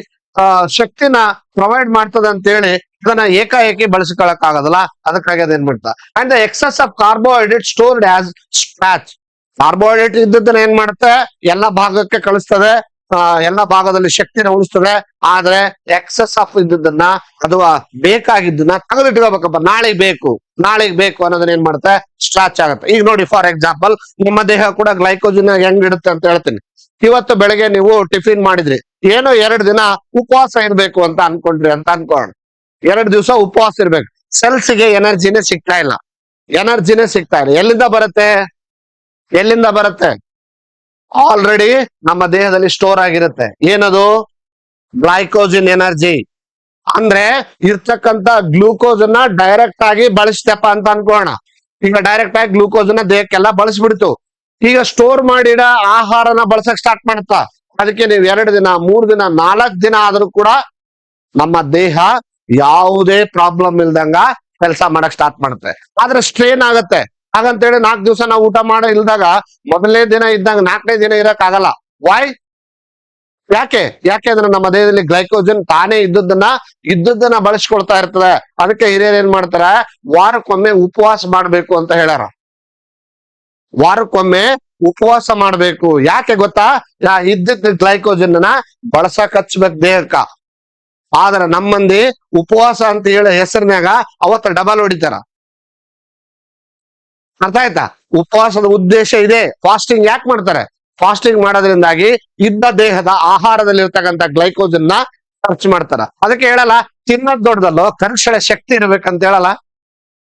ಶಕ್ತಿನ ಪ್ರೊವೈಡ್ ಮಾಡ್ತದೆ ಅಂತ ಹೇಳಿ ಇದನ್ನ ಏಕಾಏಕಿ ಬಳಸ್ಕೊಳಕ್ ಆಗೋದಿಲ್ಲ. ಅದಕ್ಕಾಗಿ ಅದೇನ್ ಮಾಡ್ತಾ and the excess of carbohydrate stored as starch. Carbohydrate ಇದ್ದದನ್ನ ಏನ್ ಮಾಡುತ್ತೆ, ಎಲ್ಲ ಭಾಗಕ್ಕೆ ಕಳಿಸ್ತದೆ, ಎಲ್ಲ ಭಾಗದಲ್ಲಿ ಶಕ್ತಿನ ಉಳಿಸ್ತದೆ. ಆದ್ರೆ ಎಕ್ಸಸ್ ಆಫ್ ಇದ್ದದನ್ನ ಅಥವಾ ಬೇಕಾಗಿದ್ದನ್ನ ತೆಗೆದಿಟ್ಕೋಬೇಕಪ್ಪ, ನಾಳೆಗ್ ಬೇಕು ಅನ್ನೋದನ್ನ ಏನ್ ಮಾಡುತ್ತೆ, ಸ್ಟ್ರಾಚ್ ಆಗುತ್ತೆ. ಈಗ ನೋಡಿ, ಫಾರ್ ಎಕ್ಸಾಂಪಲ್ ನಿಮ್ಮ ದೇಹ ಕೂಡ ಗ್ಲೈಕೋಜನ್ ಹೆಂಗ್ ಇಡುತ್ತೆ ಅಂತ ಹೇಳ್ತೀನಿ. ಇವತ್ತು ಬೆಳಗ್ಗೆ ನೀವು ಟಿಫಿನ್ ಮಾಡಿದ್ರಿ, ಏನೋ 2 ದಿನ ಉಪವಾಸ ಇರ್ಬೇಕು ಅಂತ ಅನ್ಕೊಂಡ್ರಿ ಅಂತ ಅನ್ಕೋಣ. 2 ದಿವಸ ಉಪವಾಸ ಇರ್ಬೇಕು, ಸೆಲ್ಸ್ಗೆ ಎನರ್ಜಿನೇ ಸಿಗ್ತಾ ಇಲ್ಲ. ಎಲ್ಲಿಂದ ಬರುತ್ತೆ? ಆಲ್ರೆಡಿ ನಮ್ಮ ದೇಹದಲ್ಲಿ ಸ್ಟೋರ್ ಆಗಿರುತ್ತೆ. ಏನದು? Glycogen energy. ಅಂದ್ರೆ ಇರ್ತಕ್ಕಂತ ಗ್ಲೂಕೋಸ್ ಅನ್ನ ಡೈರೆಕ್ಟ್ ಆಗಿ ಬಳಸ್ತಪ್ಪ ಅಂತ ಅನ್ಕೋಣ. ಈಗ ಡೈರೆಕ್ಟ್ ಆಗಿ ಗ್ಲೂಕೋಸ್ ಅನ್ನ ದೇಹಕ್ಕೆಲ್ಲ ಬಳಸ್ಬಿಡ್ತು. ಈಗ ಸ್ಟೋರ್ ಮಾಡಿಡ ಆಹಾರನ ಬಳಸಕ್ ಸ್ಟಾರ್ಟ್ ಮಾಡುತ್ತ. ಅದಕ್ಕೆ ನೀವು 2 ದಿನ, 3 ದಿನ, 4 ದಿನ ಆದ್ರೂ ಕೂಡ ನಮ್ಮ ದೇಹ ಯಾವುದೇ ಪ್ರಾಬ್ಲಮ್ ಇಲ್ದಂಗ ಕೆಲಸ ಮಾಡಕ್ ಸ್ಟಾರ್ಟ್ ಮಾಡುತ್ತೆ. ಆದ್ರೆ ಸ್ಟ್ರೇನ್ ಆಗತ್ತೆ. ಹಾಗಂತೇಳಿ 4 ದಿವಸ ನಾವು ಊಟ ಮಾಡೋ ಇಲ್ದಾಗ ಮೊದಲನೇ ದಿನ ಇದ್ದಂಗ 4ನೇ ದಿನ ಇರಕ್ ಆಗಲ್ಲ. ವೈ? ಯಾಕೆ ಅಂದ್ರೆ ನಮ್ಮ ದೇಹದಲ್ಲಿ ಗ್ಲೈಕೋಜನ್ ತಾನೇ ಇದ್ದದ್ದನ್ನ ಬಳಸ್ಕೊಳ್ತಾ ಇರ್ತದೆ. ಅದಕ್ಕೆ ಹಿರಿಯರು ಏನ್ ಮಾಡ್ತಾರೆ, ವಾರಕ್ಕೊಮ್ಮೆ ಉಪವಾಸ ಮಾಡ್ಬೇಕು ಅಂತ ಹೇಳ್ಯಾರ. ವಾರಕ್ಕೊಮ್ಮೆ ಉಪವಾಸ ಮಾಡ್ಬೇಕು. ಯಾಕೆ ಗೊತ್ತಾ? ಇದ್ದಿದ್ದ ಗ್ಲೈಕೋಜನ್ ಬಳಸಕ್ ಹಚ್ಬೇಕು ದೇಹಕ್ಕ. ಆದ್ರೆ ನಮ್ಮಂದಿ ಉಪವಾಸ ಅಂತ ಹೇಳೋ ಹೆಸರಿನಾಗ ಅವತ್ತ ಡಬಲ್ ಹೊಡಿತಾರ. ಅರ್ಥ ಆಯ್ತಾ? ಉಪವಾಸದ ಉದ್ದೇಶ ಇದೆ. ಫಾಸ್ಟಿಂಗ್ ಯಾಕೆ ಮಾಡ್ತಾರೆ? ಫಾಸ್ಟಿಂಗ್ ಮಾಡೋದ್ರಿಂದಾಗಿ ಇದ್ದ ದೇಹದ ಆಹಾರದಲ್ಲಿ ಇರ್ತಕ್ಕಂಥ ಗ್ಲೈಕೋಜನ್ ನ ಖರ್ಚು ಮಾಡ್ತಾರ. ಅದಕ್ಕೆ ಹೇಳಲ್ಲ ತಿನ್ನೋದ್ ದೊಡ್ಡದಲ್ಲೋ ಕರಗಿಸೋ ಶಕ್ತಿ ಇರ್ಬೇಕಂತ ಹೇಳಲ್ಲ.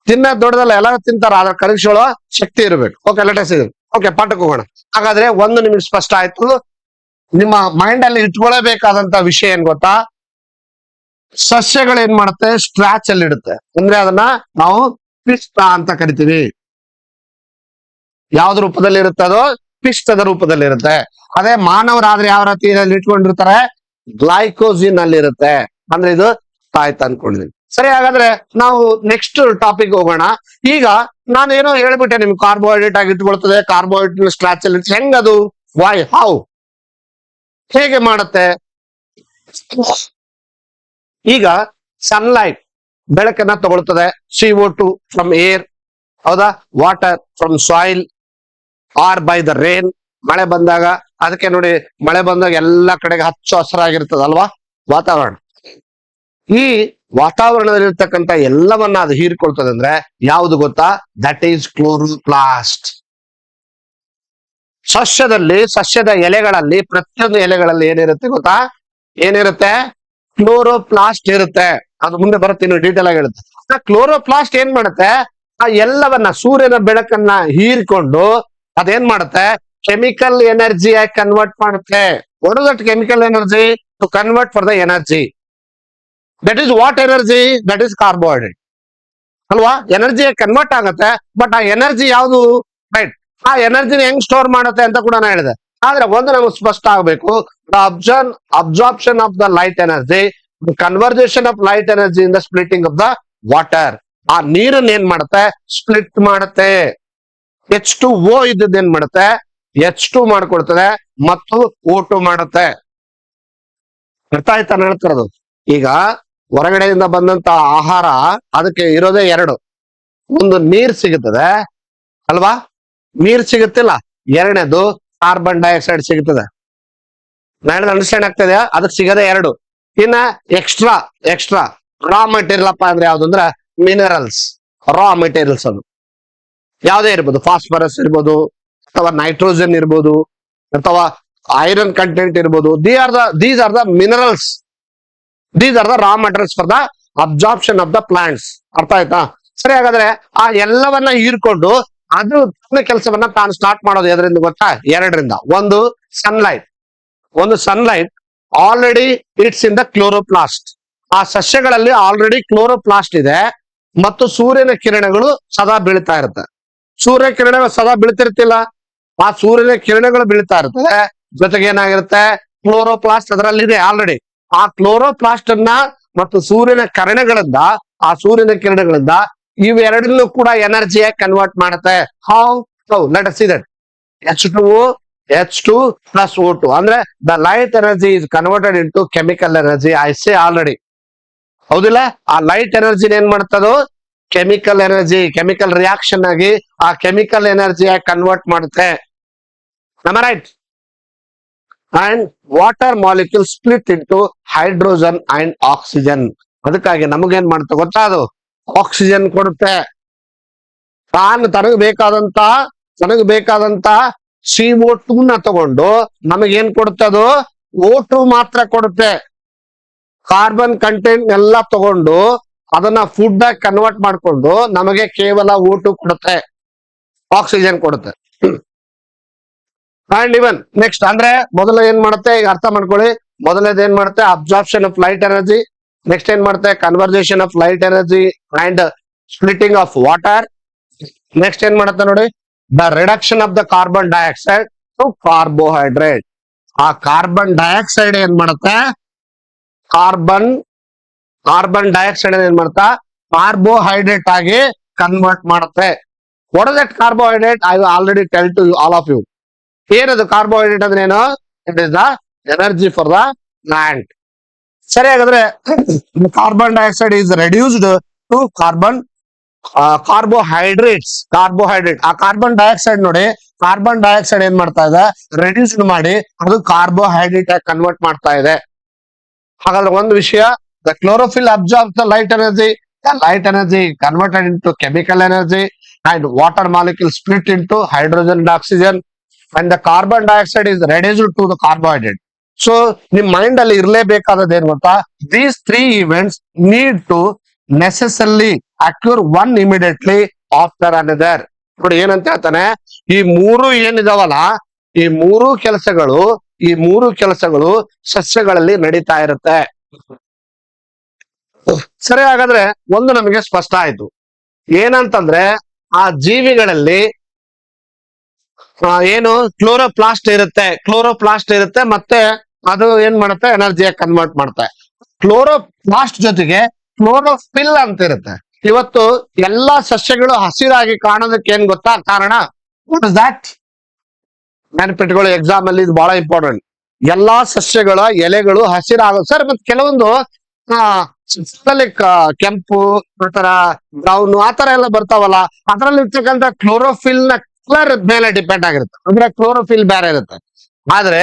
ತಿನ್ನೋದ್ ದೊಡ್ಡದಲ್ಲ, ಎಲ್ಲರೂ ತಿಂತಾರ, ಆದ್ರೆ ಕರಗಿಸೋ ಶಕ್ತಿ ಇರ್ಬೇಕು. ಓಕೆ, ಲೆಟಸ್ ಇದೆ. ಓಕೆ, ಪಾಠಕ್ಕೆ ಹೋಗೋಣ. ಹಾಗಾದ್ರೆ 1 ನಿಮಿಷ ಸ್ಪಷ್ಟ ಆಯ್ತು. ನಿಮ್ಮ ಮೈಂಡ್ ಅಲ್ಲಿ ಇಟ್ಕೊಳ್ಳೇಬೇಕಾದಂತ ವಿಷಯ ಏನ್ ಗೊತ್ತಾ? ಸಸ್ಯಗಳು ಏನ್ ಮಾಡುತ್ತೆ, ಸ್ಟ್ರಾಚ್ ಅಲ್ಲಿ ಇಡುತ್ತೆ. ಅಂದ್ರೆ ಅದನ್ನ ನಾವು ಪಿಷ್ಟ ಅಂತ ಕರಿತೀವಿ. ಯಾವ್ದು ರೂಪದಲ್ಲಿ ಇರುತ್ತೆ? ಅದು ಪಿಷ್ಟದ ರೂಪದಲ್ಲಿ ಇರುತ್ತೆ. ಅದೇ ಮಾನವರಾದ್ರೆ ಯಾವ ರೀತಿಯಲ್ಲಿ ಇಟ್ಕೊಂಡಿರ್ತಾರೆ? ಗ್ಲೈಕೋಜಿನ್ ಅಲ್ಲಿ ಇರುತ್ತೆ. ಅಂದ್ರೆ ಇದು ಆಯ್ತು ಅನ್ಕೊಂಡಿದ್ವಿ. ಸರಿ, ಹಾಗಾದ್ರೆ ನಾವು ನೆಕ್ಸ್ಟ್ ಟಾಪಿಕ್ ಹೋಗೋಣ. ಈಗ ನಾನೇನೋ ಹೇಳ್ಬಿಟ್ಟೆ ನಿಮ್ಗೆ, ಕಾರ್ಬೋಹೈಡ್ರೇಟ್ ಆಗಿ ಇಟ್ಕೊಳ್ತದೆ, ಕಾರ್ಬೋಹೈಡ್ರೇಟ್ ಸ್ಟ್ರಾಚ್ ಅಲ್ಲಿ ಹೆಂಗದು? ವೈ? ಹೌ? ಹೇಗೆ ಮಾಡುತ್ತೆ? ಈಗ ಸನ್ಲೈಟ್ ಬೆಳಕನ್ನ ತಗೊಳ್ತದೆ, CO2 ಫ್ರಮ್ ಏರ್, ಹೌದಾ? Water from soil are by the rain. ಮಳೆ ಬಂದಾಗ, ಅದಕ್ಕೆ ನೋಡಿ ಮಳೆ ಬಂದಾಗ ಎಲ್ಲಾ ಕಡೆಗೆ ಹಚ್ಚ ಹಸಿರಾಗಿರ್ತದಲ್ವಾ ವಾತಾವರಣ. ಈ ವಾತಾವರಣದಲ್ಲಿರ್ತಕ್ಕಂಥ ಎಲ್ಲವನ್ನ ಅದು ಹೀರ್ಕೊಳ್ತದೆ. ಅಂದ್ರೆ ಯಾವುದು ಗೊತ್ತಾ? That is chloroplast. ಸಸ್ಯದ ಎಲೆಗಳಲ್ಲಿ, ಪ್ರತಿಯೊಂದು ಎಲೆಗಳಲ್ಲಿ ಏನಿರುತ್ತೆ ಗೊತ್ತಾ? ಏನಿರುತ್ತೆ? ಕ್ಲೋರೋಪ್ಲಾಸ್ಟ್ ಇರುತ್ತೆ. ಅದು ಮುಂದೆ ಬರುತ್ತೆ, ಡೀಟೇಲ್ ಆಗಿ ಹೇಳುತ್ತೆ. ಕ್ಲೋರೋಪ್ಲಾಸ್ಟ್ ಏನ್ ಮಾಡುತ್ತೆ? ಆ ಎಲ್ಲವನ್ನ, ಸೂರ್ಯನ ಬೆಳಕನ್ನ ಹೀರಿಕೊಂಡು ಅದೇನ್ ಮಾಡುತ್ತೆ? ಕೆಮಿಕಲ್ ಎನರ್ಜಿ ಆಗಿ ಕನ್ವರ್ಟ್ ಮಾಡುತ್ತೆ. What is that chemical energy? To convert for the energy. That is what energy? That is carbohydrate ಅಲ್ವಾ? ಎನರ್ಜಿ ಕನ್ವರ್ಟ್ ಆಗುತ್ತೆ. ಬಟ್ ಆ ಎನರ್ಜಿ ಯಾವುದು? ರೈಟ್. ಆ ಎನರ್ಜಿನ ಹೆಂಗ್ ಸ್ಟೋರ್ ಮಾಡುತ್ತೆ ಅಂತ ಕೂಡ ನಾನು ಹೇಳಿದೆ. ಆದ್ರೆ ಒಂದು ನಮಗೆ ಸ್ಪಷ್ಟ ಆಗಬೇಕು, the absorption of the light energy, the conversation of light energy in the splitting of the water. ಆ ನೀರನ್ನ ಏನ್ ಮಾಡುತ್ತೆ? ಸ್ಪ್ಲಿಟ್ ಮಾಡುತ್ತೆ. H2O ಇದ್ದದ್ದು ಏನ್ ಮಾಡುತ್ತೆ? H2 ಮಾಡ್ಕೊಡ್ತದೆ ಮತ್ತು O2 ಮಾಡುತ್ತೆ. ಅರ್ಥ ಆಯ್ತಾ ನಾನು ಹೇಳ್ತಿರೋದು? ಈಗ ಹೊರಗಡೆಯಿಂದ ಬಂದಂತ ಆಹಾರ, ಅದಕ್ಕೆ ಇರೋದೇ 2. ಒಂದು ನೀರ್ ಸಿಗುತ್ತದೆ ಅಲ್ವಾ? ನೀರ್ ಸಿಗುತ್ತಿಲ್ಲ. 2ನೇದು ಕಾರ್ಬನ್ ಡೈಆಕ್ಸೈಡ್ ಸಿಗುತ್ತದೆ. ನಾನು ಅಂಡರ್ಸ್ಟ್ಯಾಂಡ್ ಆಗ್ತದೆ? ಅದಕ್ಕೆ ಸಿಗದೆ 2. ಇನ್ನ ಎಕ್ಸ್ಟ್ರಾ ರಾ ಮೆಟೀರಿಯಲ್ ಅಪ್ಪ ಅಂದ್ರೆ ಯಾವ್ದು? ಅಂದ್ರೆ ಮಿನರಲ್ಸ್, ರಾ ಮೆಟೀರಿಯಲ್ಸ್. ಅದು ಯಾವುದೇ ಇರ್ಬೋದು, ಫಾಸ್ಫರಸ್ ಇರ್ಬೋದು, ಅಥವಾ ನೈಟ್ರೋಜನ್ ಇರ್ಬೋದು, ಅಥವಾ ಐರನ್ ಕಂಟೆಂಟ್ ಇರ್ಬೋದು. These are the minerals. These are the raw materials for the absorption of the plants. ಅರ್ಥ ಆಯ್ತಾ? ಸರಿ, ಹಾಗಾದ್ರೆ ಆ ಎಲ್ಲವನ್ನ ಹೀರ್ಕೊಂಡು ಅದು ತನ್ನ ಕೆಲಸವನ್ನ ತಾನು ಸ್ಟಾರ್ಟ್ ಮಾಡೋದು ಎದರಿಂದ ಗೊತ್ತಾ? 2ರಿಂದ. ಒಂದು sunlight already it's in the chloroplast. ಆ ಸಸ್ಯಗಳಲ್ಲಿ ಆಲ್ರೆಡಿ ಕ್ಲೋರೋಪ್ಲಾಸ್ಟ್ ಇದೆ ಮತ್ತು ಸೂರ್ಯನ ಕಿರಣಗಳು ಸದಾ ಬೀಳ್ತಾ ಇರುತ್ತೆ. ಸೂರ್ಯ ಕಿರಣಗಳು ಸದಾ ಬೀಳ್ತಿರ್ತಿಲ್ಲ, ಆ ಸೂರ್ಯನ ಕಿರಣಗಳು ಬೀಳ್ತಾ ಇರ್ತದೆ. ಜೊತೆಗೆ ಏನಾಗಿರುತ್ತೆ? ಕ್ಲೋರೋಪ್ಲಾಸ್ಟ್ ಅದರಲ್ಲಿದೆ ಆಲ್ರೆಡಿ. ಆ ಕ್ಲೋರೋಪ್ಲಾಸ್ಟ್ ಅನ್ನ ಮತ್ತು ಸೂರ್ಯನ ಕಿರಣಗಳಿಂದ ಇವೆರಡನ್ನೂ ಕೂಡ ಎನರ್ಜಿಯಾಗಿ ಕನ್ವರ್ಟ್ ಮಾಡುತ್ತೆ. How? Let us see that. H2O, H2 plus O2. ಅಂದ್ರೆ the light energy is converted into chemical energy. I say already. ಹೌದಿಲ್ಲ? ಆ ಲೈಟ್ ಎನರ್ಜಿ ಏನ್ ಮಾಡ್ತದೋ ಕೆಮಿಕಲ್ ಎನರ್ಜಿ, ಕೆಮಿಕಲ್ ರಿಯಾಕ್ಷನ್ ಆಗಿ ಆ ಕೆಮಿಕಲ್ ಎನರ್ಜಿ ಕನ್ವರ್ಟ್ ಮಾಡುತ್ತೆ. Right? And water molecule split into hydrogen and oxygen. ಅದಕ್ಕಾಗಿ ನಮಗೇನ್ ಮಾಡುತ್ತೆ ಗೊತ್ತಾ, ಅದು ಆಕ್ಸಿಜನ್ ಕೊಡುತ್ತೆ. ತನಗ್ ಬೇಕಾದಂತ CO2 ನ ತಗೊಂಡು ನಮಗೇನ್ ಕೊಡುತ್ತೆ, ಅದು O2 ಮಾತ್ರ ಕೊಡುತ್ತೆ. ಕಾರ್ಬನ್ ಕಂಟೆಂಟ್ ಎಲ್ಲ ತಗೊಂಡು ಅದನ್ನ ಫುಡ್ ಆಗಿ ಕನ್ವರ್ಟ್ ಮಾಡ್ಕೊಂಡು ನಮಗೆ ಕೇವಲ O2 ಕೊಡುತ್ತೆ, ಆಕ್ಸಿಜನ್ ಕೊಡುತ್ತೆ. ಅಂಡ್ ಇವನ್ ನೆಕ್ಸ್ಟ್ ಅಂದ್ರೆ ಮೊದಲ ಏನ್ ಮಾಡುತ್ತೆ, ಈಗ ಅರ್ಥ ಮಾಡ್ಕೊಳ್ಳಿ. ಮೊದಲನೇದು ಏನ್ ಮಾಡುತ್ತೆ, absorption of light energy. Next ಏನ್ ಮಾಡುತ್ತೆ, conversion of light energy and splitting of water. Next ಏನ್ ಮಾಡುತ್ತೆ ನೋಡಿ, the reduction of the carbon dioxide to carbohydrate. ಆ ಕಾರ್ಬನ್ ಡೈಆಕ್ಸೈಡ್ ಏನ್ ಮಾಡುತ್ತೆ, ಕಾರ್ಬನ್ ಡೈಆಕ್ಸೈಡ್ ಏನ್ ಮಾಡುತ್ತಾ ಕಾರ್ಬೋಹೈಡ್ರೇಟ್ ಆಗಿ ಕನ್ವರ್ಟ್ ಮಾಡುತ್ತೆ. What is that carbohydrate? I already tell to all of you. ಏನದು ಕಾರ್ಬೋಹೈಡ್ರೇಟ್ ಅಂದ್ರೆ ಏನು? It is the energy for the plant. ಸರಿ, ಹಾಗಾದ್ರೆ carbon dioxide is reduced to carbohydrates. ಆ ಕಾರ್ಬನ್ ಡೈಆಕ್ಸೈಡ್ ನೋಡಿ, ಕಾರ್ಬನ್ ಡೈಆಕ್ಸೈಡ್ ಏನ್ ಮಾಡ್ತಾ ಇದೆ, ರೆಡ್ಯೂಸ್ಡ್ ಮಾಡಿ ಅದು ಕಾರ್ಬೋಹೈಡ್ರೇಟ್ ಆಗಿ ಕನ್ವರ್ಟ್ ಮಾಡ್ತಾ ಇದೆ. ಹಾಗಾದ್ರೆ ಒಂದು ವಿಷಯ, the chlorophyll absorbs the light energy converted into chemical energy and water molecule split into hydrogen and oxygen and the carbon dioxide is reduced to the carbohydrate. So ನಿಮ್ mind ಅಲ್ಲಿ ಇರಲೇಬೇಕಾದದ್ದು ಏನ್ ಗೊತ್ತಾ, these 3 events need to necessarily occur one immediately after another. ನೋಡಿ ಏನಂತ ಹೇಳ್ತಾನೆ, ಈ ಮೂರು ಏನಿದಾವಲ್ಲ, ಈ ಮೂರು ಕೆಲಸಗಳು ಸಸ್ಯಗಳಲ್ಲಿ ನಡೀತಾ ಇರುತ್ತೆ. ಸರಿ, ಹಾಗಾದ್ರೆ ಒಂದು ನಮಗೆ ಸ್ಪಷ್ಟ ಆಯ್ತು. ಏನಂತಂದ್ರೆ ಆ ಜೀವಿಗಳಲ್ಲಿ ಏನು ಕ್ಲೋರೋಪ್ಲಾಸ್ಟ್ ಇರುತ್ತೆ ಮತ್ತೆ ಅದು ಏನ್ ಮಾಡುತ್ತೆ, ಎನರ್ಜಿಯಾಗಿ ಕನ್ವರ್ಟ್ ಮಾಡುತ್ತೆ. ಕ್ಲೋರೋಪ್ಲಾಸ್ಟ್ ಜೊತೆಗೆ ಕ್ಲೋರೋಫಿಲ್ ಅಂತ ಇರುತ್ತೆ. ಇವತ್ತು ಎಲ್ಲಾ ಸಸ್ಯಗಳು ಹಸಿರಾಗಿ ಕಾಣೋದಕ್ಕೆ ಏನ್ ಗೊತ್ತಾ ಕಾರಣ? What is that? ನೆನಪಿಟ್ಕೊಳ್ಳಿ, ಎಕ್ಸಾಮ್ ಅಲ್ಲಿ ಇದು ಬಹಳ ಇಂಪಾರ್ಟೆಂಟ್. ಎಲ್ಲಾ ಸಸ್ಯಗಳ ಎಲೆಗಳು ಹಸಿರಾಗೋದು ಸರ್. ಮತ್ತೆ ಕೆಲವೊಂದು ಕೆಂಪು ಆತರ ಬ್ರೌನ್ ಆತರ ಎಲ್ಲ ಬರ್ತಾವಲ್ಲ, ಅದ್ರಲ್ಲಿ ಇರ್ತಕ್ಕಂಥ ಕ್ಲೋರೋಫಿಲ್ ನ ಕಲರ್ ಮೇಲೆ ಡಿಪೆಂಡ್ ಆಗಿರುತ್ತೆ. ಅಂದ್ರೆ ಕ್ಲೋರೋಫಿಲ್ ಬೇರೆ ಇರುತ್ತೆ. ಆದ್ರೆ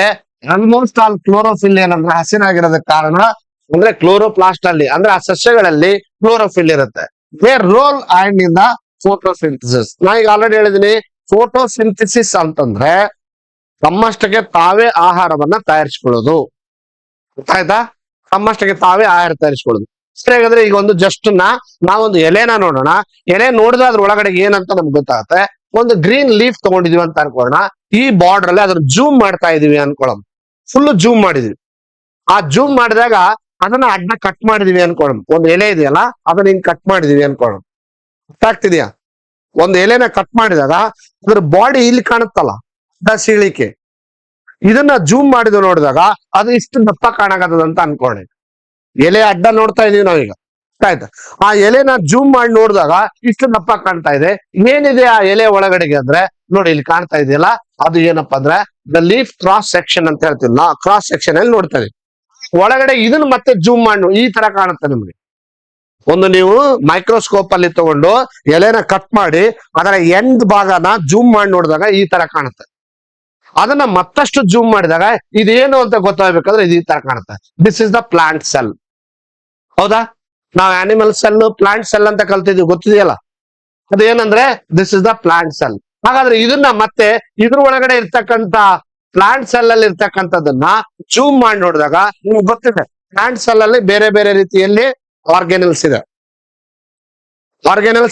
ಆಲ್ಮೋಸ್ಟ್ ಆಲ್ ಕ್ಲೋರೋಫಿಲ್ ಏನಂದ್ರೆ ಹಸಿರಾಗಿರೋದಕ್ಕೆ ಕಾರಣ ಅಂದ್ರೆ ಕ್ಲೋರೋಪ್ಲಾಸ್ಟ್ ಅಲ್ಲಿ, ಅಂದ್ರೆ ಆ ಸಸ್ಯಗಳಲ್ಲಿ ಕ್ಲೋರೋಫಿಲ್ ಇರುತ್ತೆ. They role and in the photosynthesis. ನಾ ಈಗ ಆಲ್ರೆಡಿ ಹೇಳಿದೀನಿ, ಫೋಟೋಸಿಂಥಸಿಸ್ ಅಂತಂದ್ರೆ ತಮ್ಮಷ್ಟಕ್ಕೆ ತಾವೇ ಆಹಾರವನ್ನ ತಯಾರಿಸ್ಕೊಳ್ಳೋದು. ಆಯ್ತಾ? ತಮ್ಮಷ್ಟಕ್ಕೆ ತಾವೇ ಆಹಾರ ತಯಾರಿಸ್ಕೊಳ್ಳೋದು. ಸರಿ, ಹಾಗಾದ್ರೆ ಈಗ ಒಂದು ಜಸ್ಟ್ ನಾವೊಂದು ಎಲೆನ ನೋಡೋಣ. ಎಲೆ ನೋಡಿದ್ರೆ ಅದ್ರ ಒಳಗಡೆ ಏನಂತ ನಮ್ಗೆ ಗೊತ್ತಾಗುತ್ತೆ. ಒಂದು ಗ್ರೀನ್ ಲೀಫ್ ತಗೊಂಡಿದೀವಿ ಅಂತ ಅನ್ಕೊಳ್ಳೋಣ. ಈ ಬಾರ್ಡರ್ ಅಲ್ಲಿ ಅದ್ರ ಜೂಮ್ ಮಾಡ್ತಾ ಇದೀವಿ ಅನ್ಕೊಳ್ಳೋಣ. ಫುಲ್ ಜೂಮ್ ಮಾಡಿದೀವಿ. ಆ ಜೂಮ್ ಮಾಡಿದಾಗ ಅದನ್ನ ಅಡ್ಡ ಕಟ್ ಮಾಡಿದೀವಿ ಅನ್ಕೊಳ್ಳೋಣ. ಒಂದು ಎಲೆ ಇದೆಯಲ್ಲ, ಅದನ್ನ ಹಿಂಗ್ ಕಟ್ ಮಾಡಿದೀವಿ ಅನ್ಕೊಳ್ಳೋಣ. ಗೊತ್ತಾಗ್ತಿದ್ಯಾ? ಒಂದು ಎಲೆನ ಕಟ್ ಮಾಡಿದಾಗ ಅದ್ರ ಬಾಡಿ ಇಲ್ಲಿ ಕಾಣುತ್ತಲ್ಲ, ಸೀಳಿಕೆ. ಇದನ್ನ ಜೂಮ್ ಮಾಡಿದ ನೋಡಿದಾಗ ಅದು ಇಷ್ಟು ದಪ್ಪ ಕಾಣಕತ್ತದ ಅಂತ ಅನ್ಕೊಳ್ಳಿ. ಎಲೆ ಅಡ್ಡ ನೋಡ್ತಾ ಇದೀವಿ ನಾವೀಗ, ಆಯ್ತಾ? ಆ ಎಲೆನ ಜೂಮ್ ಮಾಡಿ ನೋಡಿದಾಗ ಇಷ್ಟು ದಪ್ಪ ಕಾಣ್ತಾ ಇದೆ. ಏನಿದೆ ಆ ಎಲೆ ಒಳಗಡೆಗೆ ಅಂದ್ರೆ ನೋಡಿ, ಇಲ್ಲಿ ಕಾಣ್ತಾ ಇದೆಯಲ್ಲ, ಅದು ಏನಪ್ಪಾ ಅಂದ್ರೆ ದ ಲೀಫ್ ಕ್ರಾಸ್ ಸೆಕ್ಷನ್ ಅಂತ ಹೇಳ್ತೀವಿ. ಕ್ರಾಸ್ ಸೆಕ್ಷನ್ ಅಲ್ಲಿ ನೋಡ್ತಾ ಇದೀವಿ. ಒಳಗಡೆ ಇದನ್ನ ಮತ್ತೆ ಜೂಮ್ ಮಾಡಿ ಈ ತರ ಕಾಣುತ್ತೆ ನಿಮ್ಗೆ. ಒಂದು ನೀವು ಮೈಕ್ರೋಸ್ಕೋಪ್ ಅಲ್ಲಿ ತಗೊಂಡು ಎಲೆನ ಕಟ್ ಮಾಡಿ ಅದರ ಎಂಡ್ ಭಾಗನ ಜೂಮ್ ಮಾಡಿ ನೋಡಿದಾಗ ಈ ತರ ಕಾಣುತ್ತೆ. ಅದನ್ನ ಮತ್ತಷ್ಟು ಜೂಮ್ ಮಾಡಿದಾಗ ಇದೇನು ಅಂತ ಗೊತ್ತಾಗ್ಬೇಕಾದ್ರೆ ಇದು ಈ ತರ ಕಾಣುತ್ತೆ. This is the plant cell. ಹೌದಾ? ನಾವು ಆನಿಮಲ್ ಸೆಲ್, ಪ್ಲಾಂಟ್ ಸೆಲ್ ಅಂತ ಕಲ್ತಿದ್ವಿ, ಗೊತ್ತಿದೆಯಲ್ಲ? ಅದೇನಂದ್ರೆ this is the plant cell. ಹಾಗಾದ್ರೆ ಇದನ್ನ ಮತ್ತೆ ಇದ್ರ ಒಳಗಡೆ ಇರ್ತಕ್ಕಂತ ಪ್ಲಾಂಟ್ ಸೆಲ್ ಅಲ್ಲಿ ಇರ್ತಕ್ಕಂಥದ್ದನ್ನ ಜೂಮ್ ಮಾಡಿ ನೋಡಿದಾಗ ನಿಮ್ಗೆ ಗೊತ್ತಿದೆ, ಪ್ಲಾಂಟ್ ಸೆಲ್ ಅಲ್ಲಿ ಬೇರೆ ಬೇರೆ ರೀತಿಯಲ್ಲಿ ಆರ್ಗ್ಯಾನಲ್ಸ್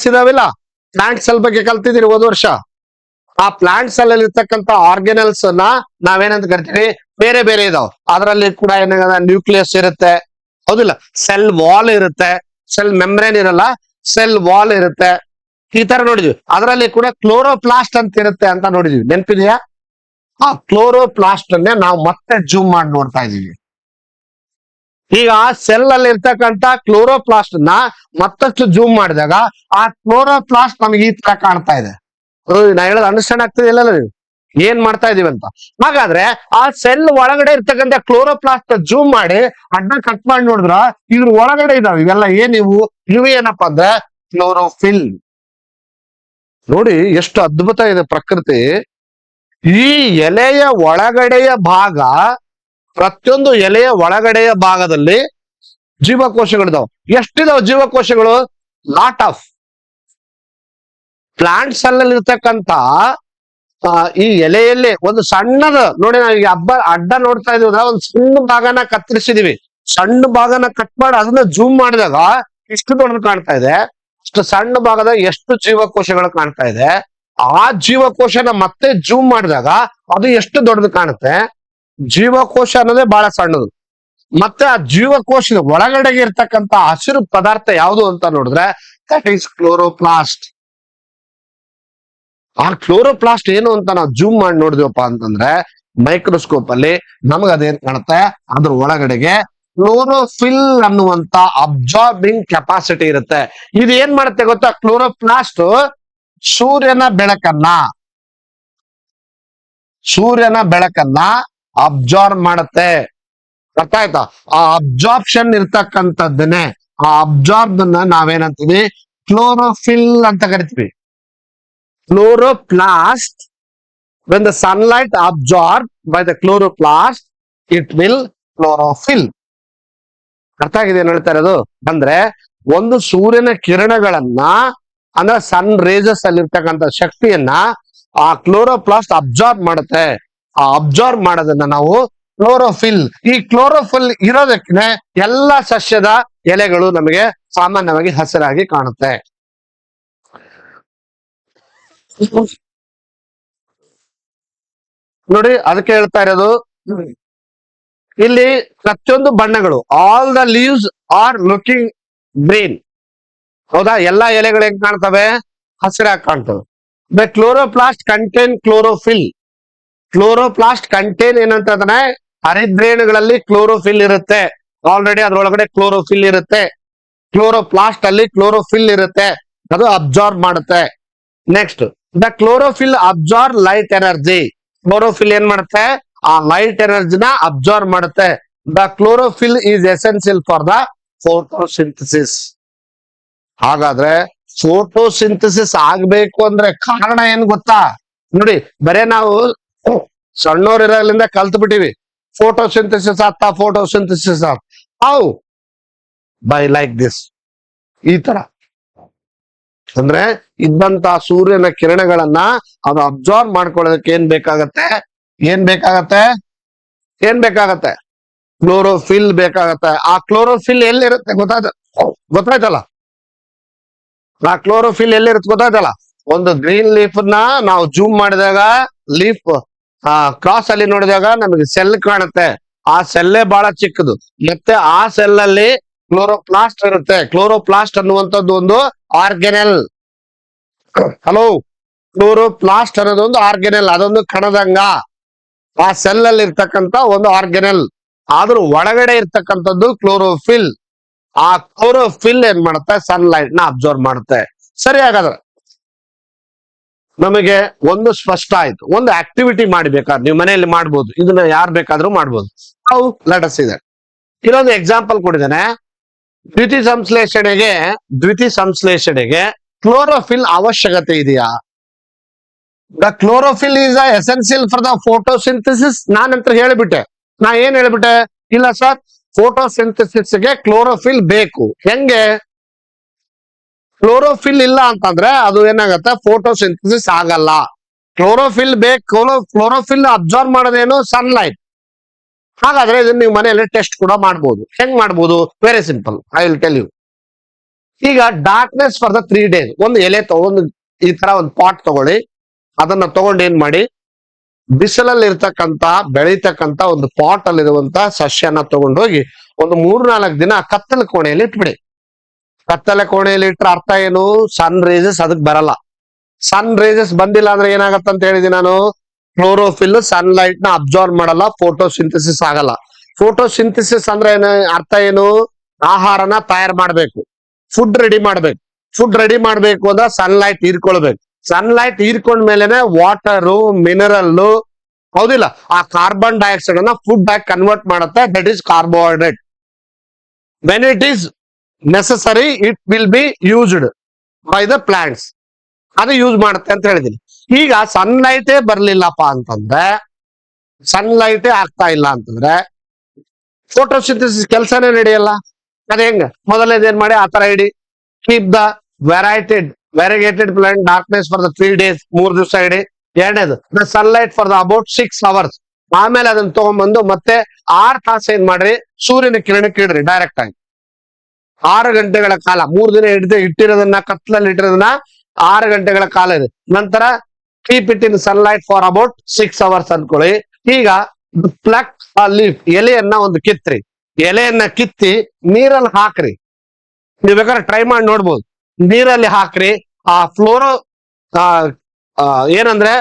ಇದಾವಿಲ್ಲ. ಪ್ಲಾಂಟ್ ಸೆಲ್ ಬಗ್ಗೆ ಕಲ್ತಿದ್ದೀರಿ ಹೋದ ವರ್ಷ. ಆ ಪ್ಲಾಂಟ್ ಸೆಲ್ ಅಲ್ಲಿ ಇರ್ತಕ್ಕಂಥ ಆರ್ಗ್ಯಾನಲ್ಸ್ ನಾವೇನಂತ ಕರಿತೀವಿ, ಬೇರೆ ಬೇರೆ ಇದಾವ್. ಅದರಲ್ಲಿ ಕೂಡ ಏನಾಗದ, ನ್ಯೂಕ್ಲಿಯಸ್ ಇರುತ್ತೆ, ಹೌದಿಲ್ಲ? ಸೆಲ್ ವಾಲ್ ಇರುತ್ತೆ, ಸೆಲ್ ಮೆಂಬ್ರೇನ್ ಇರಲ್ಲ, ಸೆಲ್ ವಾಲ್ ಇರುತ್ತೆ. ಈ ತರ ನೋಡಿದ್ವಿ. ಅದರಲ್ಲಿ ಕೂಡ ಕ್ಲೋರೋಪ್ಲಾಸ್ಟ್ ಅಂತ ಇರುತ್ತೆ ಅಂತ ನೋಡಿದ್ವಿ. ನೆನಪಿದೆಯಾ? ಆ ಕ್ಲೋರೋಪ್ಲಾಸ್ಟ್ ಅನ್ನೇ ನಾವು ಮತ್ತೆ ಜೂಮ್ ಮಾಡಿ ನೋಡ್ತಾ ಇದೀವಿ. ಈಗ ಆ ಸೆಲ್ ಅಲ್ಲಿ ಇರ್ತಕ್ಕಂತ ಕ್ಲೋರೋಪ್ಲಾಸ್ಟ್ ನ ಮತ್ತಷ್ಟು ಜೂಮ್ ಮಾಡಿದಾಗ ಆ ಕ್ಲೋರೋಪ್ಲಾಸ್ಟ್ ನಮಗೆ ಈ ತರ ಕಾಣ್ತಾ ಇದೆ. ನಾ ಹೇಳೋದು ಅಂಡರ್ಸ್ಟ್ಯಾಂಡ್ ಆಗ್ತದೆ ಇಲ್ಲ ನೀವು ಏನ್ ಮಾಡ್ತಾ ಇದೀವಿ ಅಂತ. ಹಾಗಾದ್ರೆ ಆ ಸೆಲ್ ಒಳಗಡೆ ಇರ್ತಕ್ಕಂಥ ಕ್ಲೋರೋಪ್ಲಾಸ್ಟ್ ಜೂಮ್ ಮಾಡಿ ಅಡ್ಡ ಕಟ್ ಮಾಡಿ ನೋಡಿದ್ರ ಇದ್ರ ಒಳಗಡೆ ಇದಾವೆ ಇವೆಲ್ಲ ಏನಿವು, ಇವು ಏನಪ್ಪಾ ಅಂದ್ರೆ ಕ್ಲೋರೋಫಿಲ್. ನೋಡಿ ಎಷ್ಟು ಅದ್ಭುತ ಇದೆ ಪ್ರಕೃತಿ. ಈ ಎಲೆಯ ಒಳಗಡೆಯ ಭಾಗ, ಪ್ರತಿಯೊಂದು ಎಲೆಯ ಒಳಗಡೆಯ ಭಾಗದಲ್ಲಿ ಜೀವಕೋಶಗಳಿದಾವೆ. ಎಷ್ಟಿದಾವೆ ಜೀವಕೋಶಗಳು? Lot of. ಪ್ಲಾಂಟ್ಸ್ ಅಲ್ಲಿ ಇರ್ತಕ್ಕಂತ ಈ ಎಲೆಯಲ್ಲಿ ಒಂದು ಸಣ್ಣದ ನೋಡಿ, ನಾವು ಈಗ ಅಡ್ಡ ನೋಡ್ತಾ ಇದೀವಿ, ಒಂದು ಸಣ್ಣ ಭಾಗನ ಕತ್ತರಿಸಿದೀವಿ. ಸಣ್ಣ ಭಾಗನ ಕಟ್ ಮಾಡಿ ಅದನ್ನ ಜೂಮ್ ಮಾಡಿದಾಗ ಇಷ್ಟು ದೊಡ್ಡದು ಕಾಣ್ತಾ ಇದೆ. ಅಷ್ಟು ಸಣ್ಣ ಭಾಗದ ಎಷ್ಟು ಜೀವಕೋಶಗಳು ಕಾಣ್ತಾ ಇದೆ. ಆ ಜೀವಕೋಶನ ಮತ್ತೆ ಜೂಮ್ ಮಾಡಿದಾಗ ಅದು ಎಷ್ಟು ದೊಡ್ಡದು ಕಾಣುತ್ತೆ. ಜೀವಕೋಶ ಅನ್ನೋದೇ ಬಹಳ ಸಣ್ಣದು. ಮತ್ತೆ ಆ ಜೀವಕೋಶದ ಒಳಗಡೆಗೆ ಇರ್ತಕ್ಕಂತ ಹಸಿರು ಪದಾರ್ಥ ಯಾವುದು ಅಂತ ನೋಡಿದ್ರೆ ದಟ್ ಈಸ್ ಕ್ಲೋರೋಪ್ಲಾಸ್ಟ್. ಆ ಕ್ಲೋರೋಪ್ಲಾಸ್ಟ್ ಏನು ಅಂತ ನಾವು ಜೂಮ್ ಮಾಡಿ ನೋಡಿದ್ವಪ್ಪ ಅಂತಂದ್ರೆ ಮೈಕ್ರೋಸ್ಕೋಪ್ ಅಲ್ಲಿ ನಮಗ ಅದೇನ್ ಕಾಣುತ್ತೆ, ಅದ್ರ ಒಳಗಡೆಗೆ ಕ್ಲೋರೋಫಿಲ್ ಅನ್ನುವಂತ ಅಬ್ಸಾರ್ಬಿಂಗ್ ಕೆಪಾಸಿಟಿ ಇರುತ್ತೆ. ಇದು ಏನ್ ಮಾಡುತ್ತೆ ಗೊತ್ತಾ? ಕ್ಲೋರೋಪ್ಲಾಸ್ಟ್ ಸೂರ್ಯನ ಬೆಳಕನ್ನ ಅಬ್ಸಾರ್ಬ್ ಮಾಡುತ್ತೆ. ಅರ್ಥ ಆಯ್ತಾ? ಆ ಅಬ್ಸಾರ್ಪ್ಷನ್ ಇರ್ತಕ್ಕಂಥದ್ದನ್ನೇ, ಆ ಅಬ್ಸಾರ್ಬ್ ನಾವೇನಂತೀವಿ? ಕ್ಲೋರೋಫಿಲ್ ಅಂತ ಕರಿತೀವಿ. Chloroplast, when the sunlight absorbed by the chloroplast, it will chlorophyll. ಅರ್ಥ ಆಗಿದೆ ಏನ್ ಹೇಳ್ತಾ ಇರೋದು? ಅಂದ್ರೆ ಒಂದು ಸೂರ್ಯನ ಕಿರಣಗಳನ್ನ ಅಂದ್ರೆ ಸನ್ ರೇಜಸ್ ಅಲ್ಲಿ ಇರ್ತಕ್ಕಂಥ ಶಕ್ತಿಯನ್ನ ಆ ಕ್ಲೋರೋಪ್ಲಾಸ್ಟ್ ಅಬ್ಸಾರ್ಬ್ ಮಾಡುತ್ತೆ. ಆ ಅಬ್ಸಾರ್ಬ್ ಮಾಡೋದನ್ನ ನಾವು ಕ್ಲೋರೋಫಿಲ್. ಈ ಕ್ಲೋರೋಫಿಲ್ ಇರೋದಕ್ಕೆ ಎಲ್ಲ ಸಸ್ಯದ ಎಲೆಗಳು ನಮಗೆ ಸಾಮಾನ್ಯವಾಗಿ ಹಸಿರಾಗಿ ಕಾಣುತ್ತೆ. ನೋಡಿ, ಅದಕ್ಕೆ ಹೇಳ್ತಾ ಇರೋದು ಇಲ್ಲಿ ಪ್ರತಿಯೊಂದು ಬಣ್ಣಗಳು, all the leaves are looking green. ಹೌದಾ? ಎಲ್ಲಾ ಎಲೆಗಳು ಹೆಂಗ್ ಕಾಣ್ತವೆ? ಹಸಿರಾಗಿ ಕಾಣ್ತವೆ. The chloroplast contain chlorophyll. Chloroplast contain ಏನಂತಂದ್ರೆ ಹರಿದ್ರೇಣುಗಳಲ್ಲಿ ಕ್ಲೋರೋಫಿಲ್ ಇರುತ್ತೆ. ಆಲ್ರೆಡಿ ಅದ್ರೊಳಗಡೆ ಕ್ಲೋರೋಫಿಲ್ ಇರುತ್ತೆ. ಕ್ಲೋರೋಪ್ಲಾಸ್ಟ್ ಅಲ್ಲಿ ಕ್ಲೋರೋಫಿಲ್ ಇರುತ್ತೆ, ಅದು ಅಬ್ಸಾರ್ಬ್ ಮಾಡುತ್ತೆ. Next, the chlorophyll absorb light energy. Chlorophyll ಏನ್ ಮಾಡುತ್ತೆ? ಆ ಲೈಟ್ ಎನರ್ಜಿನ ಅಬ್ಸಾರ್ಬ್ ಮಾಡುತ್ತೆ. The chlorophyll is essential for the photosynthesis. ಹಾಗಾದ್ರೆ ಫೋಟೋಸಿಂಥಸಿಸ್ ಆಗ್ಬೇಕು ಅಂದ್ರೆ ಕಾರಣ ಏನ್ ಗೊತ್ತಾ? ನೋಡಿ, ಬರೇ ನಾವು ಸಣ್ಣೋರಿರಾಗ್ಲಿಂದ ಕಲ್ತ್ ಬಿಟ್ಟಿವಿ ಫೋಟೋಸಿಂಥಸಿಸ್ ಆತ್. ಹೌ? ಬೈ ಲೈಕ್ ದಿಸ್, ಈ ತರ. ಅಂದ್ರೆ ಇದ್ದಂತ ಸೂರ್ಯನ ಕಿರಣಗಳನ್ನ ಅದು ಅಬ್ಸಾರ್ಬ್ ಮಾಡ್ಕೊಳ್ಳೋದಕ್ಕೆ ಏನ್ ಬೇಕಾಗತ್ತೆ? ಕ್ಲೋರೋಫಿಲ್ ಬೇಕಾಗತ್ತೆ. ಆ ಕ್ಲೋರೋಫಿಲ್ ಎಲ್ಲಿರುತ್ತೆ ಗೊತ್ತಾಯ್ತಲ್ಲ? ಆ ಕ್ಲೋರೋಫಿಲ್ ಎಲ್ಲಿರುತ್ತೆ ಗೊತ್ತಾಯ್ತಲ್ಲ? ಒಂದು ಗ್ರೀನ್ ಲೀಫ್ ನ ನಾವು ಜೂಮ್ ಮಾಡಿದಾಗ ಲೀಫ್ ಕ್ರಾಸ್ ಅಲ್ಲಿ ನೋಡಿದಾಗ ನಮಗೆ ಸೆಲ್ ಕಾಣುತ್ತೆ. ಆ ಸೆಲ್ಲೇ ಬಹಳ ಚಿಕ್ಕದು. ಮತ್ತೆ ಆ ಸೆಲ್ ಅಲ್ಲಿ ಕ್ಲೋರೋಪ್ಲಾಸ್ಟ್ ಇರುತ್ತೆ. ಕ್ಲೋರೋಪ್ಲಾಸ್ಟ್ ಅನ್ನುವಂಥದ್ದು ಒಂದು ಆರ್ಗೆನೆಲ್. ಹಲೋ, ಕ್ಲೋರೋಪ್ಲಾಸ್ಟ್ ಅನ್ನೋದು ಒಂದು ಆರ್ಗೆನೆಲ್, ಅದೊಂದು ಕಣದಂಗ. ಆ ಸೆಲ್ ಅಲ್ಲಿ ಇರ್ತಕ್ಕಂತ ಒಂದು ಆರ್ಗೆನೆಲ್. ಆದ್ರೂ ಒಳಗಡೆ ಇರ್ತಕ್ಕಂಥದ್ದು ಕ್ಲೋರೋಫಿಲ್. ಆ ಕ್ಲೋರೋಫಿಲ್ ಏನ್ ಮಾಡುತ್ತೆ? ಸನ್ಲೈಟ್ ನ ಅಬ್ಸರ್ವ್ ಮಾಡುತ್ತೆ. ಸರಿ, ಹಾಗಾದ್ರೆ ನಮಗೆ ಒಂದು ಸ್ಪಷ್ಟ ಆಯ್ತು. ಒಂದು ಆಕ್ಟಿವಿಟಿ ಮಾಡ್ಬೇಕಾದ್ರೆ ನೀವು ಮನೆಯಲ್ಲಿ ಮಾಡ್ಬೋದು, ಇದನ್ನ ಯಾರು ಬೇಕಾದ್ರೂ ಮಾಡ್ಬೋದು. How? Let us see that. ಇನ್ನೊಂದು ಎಕ್ಸಾಂಪಲ್ ಕೊಟ್ಟಿದ್ದೇನೆ. ದ್ವಿತೀಯ ಸಂಶ್ಲೇಷಣೆಗೆ ಕ್ಲೋರೋಫಿಲ್ ಅವಶ್ಯಕತೆ ಇದೆಯಾ? The chlorophyll is essential for the photosynthesis. ನಾನಂತರ ಹೇಳಿಬಿಟ್ಟೆ. ನಾ ಏನ್ ಹೇಳ್ಬಿಟ್ಟೆ? ಇಲ್ಲ ಸರ್, ಫೋಟೋಸಿಂಥಸಿಸ್ಗೆ ಕ್ಲೋರೋಫಿಲ್ ಬೇಕು. ಹೆಂಗೆ? ಕ್ಲೋರೋಫಿಲ್ ಇಲ್ಲ ಅಂತಂದ್ರೆ ಅದು ಏನಾಗತ್ತೆ? ಫೋಟೋಸಿಂಥಸಿಸ್ ಆಗಲ್ಲ. ಕ್ಲೋರೋಫಿಲ್ ಬೇಕು. ಕ್ಲೋರೋಫಿಲ್ ಅಬ್ಸಾರ್ಬ್ ಮಾಡೋದೇನು? ಸನ್ಲೈಟ್. ಹಾಗಾದ್ರೆ ಇದನ್ನ ನೀವು ಮನೆಯಲ್ಲಿ ಟೆಸ್ಟ್ ಕೂಡ ಮಾಡ್ಬೋದು. ಹೆಂಗ್ ಮಾಡ್ಬೋದು? Very simple, I will tell you. ಈಗ ಡಾರ್ಕ್ನೆಸ್ ಫಾರ್ ದ 3 days. ಒಂದು ಎಲೆ ತಗೊಂಡು ಈ ತರ ಒಂದು ಪಾಟ್ ತಗೊಳ್ಳಿ. ಅದನ್ನ ತಗೊಂಡು ಏನ್ ಮಾಡಿ, ಬಿಸಿಲಲ್ಲಿ ಇರ್ತಕ್ಕಂತ ಬೆಳೀತಕ್ಕಂತ ಒಂದು ಪಾಟ್ ಅಲ್ಲಿರುವಂತ ಸಸ್ಯನ ತಗೊಂಡೋಗಿ ಒಂದು 3-4 ದಿನ ಕತ್ತಲ ಕೋಣೆಯಲ್ಲಿ ಇಟ್ಬಿಡಿ. ಕತ್ತಲ ಕೋಣೆಯಲ್ಲಿ ಇಟ್ರ ಅರ್ಥ ಏನು? ಸನ್ ರೇಜಸ್ ಅದಕ್ಕೆ ಬರಲ್ಲ. ಸನ್ ರೇಜಸ್ ಬಂದಿಲ್ಲ ಅಂದ್ರೆ ಏನಾಗತ್ತ ಅಂತ ಹೇಳಿದೀನಿ ನಾನು? ಕ್ಲೋರೋಫಿಲ್ ಸನ್ಲೈಟ್ ನ ಅಬ್ಸಾರ್ಬ್ ಮಾಡಲ್ಲ, ಫೋಟೋಸಿಂಥಸಿಸ್ ಆಗಲ್ಲ. ಫೋಟೋಸಿಂಥಸಿಸ್ ಅಂದ್ರೆ ಏನು, ಅರ್ಥ ಏನು? ಆಹಾರನ ತಯಾರು ಮಾಡ್ಬೇಕು, ಫುಡ್ ರೆಡಿ ಮಾಡ್ಬೇಕು. ಫುಡ್ ರೆಡಿ ಮಾಡ್ಬೇಕು ಅಂದ್ರೆ ಸನ್ಲೈಟ್ ಹೀರ್ಕೊಳ್ಬೇಕು. ಸನ್ಲೈಟ್ ಹೀರ್ಕೊಂಡ್ಮೇಲೆನೆ ವಾಟರು, ಮಿನರಲ್, ಹೌದಿಲ್ಲ, ಆ ಕಾರ್ಬನ್ ಡೈಆಕ್ಸೈಡ್ ಅನ್ನ ಫುಡ್ ಆಗಿ ಕನ್ವರ್ಟ್ ಮಾಡುತ್ತೆ. That is carbohydrate. When it is necessary it will be used by the plants. ಅದು ಯೂಸ್ ಮಾಡುತ್ತೆ ಅಂತ ಹೇಳಿದೀನಿ. ಈಗ ಸನ್ಲೈಟೇ ಬರ್ಲಿಲ್ಲಪ್ಪ ಅಂತಂದ್ರೆ, ಸನ್ಲೈಟೇ ಆಗ್ತಾ ಇಲ್ಲ ಅಂತಂದ್ರೆ ಫೋಟೋಸಿಂಥಸಿಸ್ ಕೆಲಸನೇ ನಡೆಯಲ್ಲ. ಅದ ಹೆಂಗ? ಮೊದಲನೇದು ಏನ್ ಮಾಡಿ, ಆ ತರ ಇಡಿ. Keep the variegated plant darkness for the 3 days, 3 ದಿವಸ ಇಡಿ. ಎರಡನೇದು the sunlight for the about 6 hours. ಆಮೇಲೆ ಅದನ್ನ ತಗೊಂಡ್ಬಂದು ಮತ್ತೆ 6 ತಾಸು ಏನ್ ಮಾಡ್ರಿ, ಸೂರ್ಯನ ಕಿರಣಕ್ಕೆ ಇಡ್ರಿ ಡೈರೆಕ್ಟ್ ಆಗಿ. 6 ಗಂಟೆಗಳ ಕಾಲ, 3 ದಿನ ಇಟ್ಟಿರೋದನ್ನ, ಕತ್ಲಲ್ಲಿ ಇಟ್ಟಿರೋದನ್ನ 6 ಗಂಟೆಗಳ ಕಾಲ ಇದೆ. ನಂತರ keep it in sunlight for about 6 hours ಅನ್ಕೊಳ್ಳಿ. ಈಗ ಪ್ಲಕ್ ಲೀಫ್, ಎಲೆಯನ್ನ ಒಂದು ಕಿತ್ರಿ. ಎಲೆಯನ್ನ ಕಿತ್ತಿ ನೀರಲ್ಲಿ ಹಾಕ್ರಿ. ನೀವ್ ಬೇಕಾದ್ರೆ ಟ್ರೈ ಮಾಡಿ ನೋಡ್ಬೋದು. ನೀರಲ್ಲಿ ಹಾಕ್ರಿ. ಆ ಫ್ಲೋರೋ ಏನಂದ್ರೆ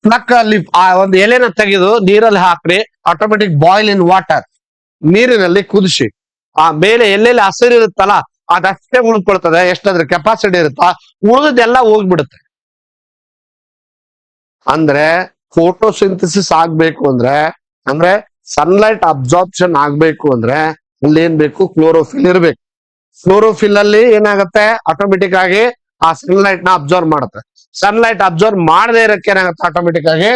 ಪ್ಲಕ್ ಲೀಫ್, ಆ ಒಂದು ಎಲೆನ ತೆಗೆದು ನೀರಲ್ಲಿ ಹಾಕ್ರಿ. ಆಟೋಮೆಟಿಕ್ ಬಾಯ್ಲ್ ಇನ್ ವಾಟರ್, ನೀರಿನಲ್ಲಿ ಕುದಿಸಿ. ಆ ಮೇಲೆ ಎಲ್ಲೆಲ್ಲಿ ಹಸಿರು ಇರುತ್ತಲ್ಲ ಅದಷ್ಟೇ ಉಳ್ಕೊಳ್ತದೆ. ಎಷ್ಟಾದ್ರ ಕೆಪಾಸಿಟಿ ಇರುತ್ತಾ, ಉಳಿದೆಲ್ಲ ಹೋಗ್ಬಿಡುತ್ತೆ. ಅಂದ್ರೆ ಫೋಟೋಸಿಂಥಸಿಸ್ ಆಗ್ಬೇಕು ಅಂದ್ರೆ ಸನ್ಲೈಟ್ ಅಬ್ಸಾರ್ಪ್ಷನ್ ಆಗ್ಬೇಕು ಅಂದ್ರೆ ಅಲ್ಲಿ ಏನ್ ಬೇಕು, ಕ್ಲೋರೋಫಿಲ್ ಇರ್ಬೇಕು. ಕ್ಲೋರೋಫಿಲ್ ಅಲ್ಲಿ ಏನಾಗುತ್ತೆ, ಆಟೋಮೆಟಿಕ್ ಆಗಿ ಆ ಸನ್ಲೈಟ್ ನ ಅಬ್ಸರ್ವ್ ಮಾಡುತ್ತೆ. ಸನ್ಲೈಟ್ ಅಬ್ಸರ್ವ್ ಮಾಡದೇ ಇರಕ್ಕೆ ಏನಾಗುತ್ತೆ, ಆಟೋಮೆಟಿಕ್ ಆಗಿ,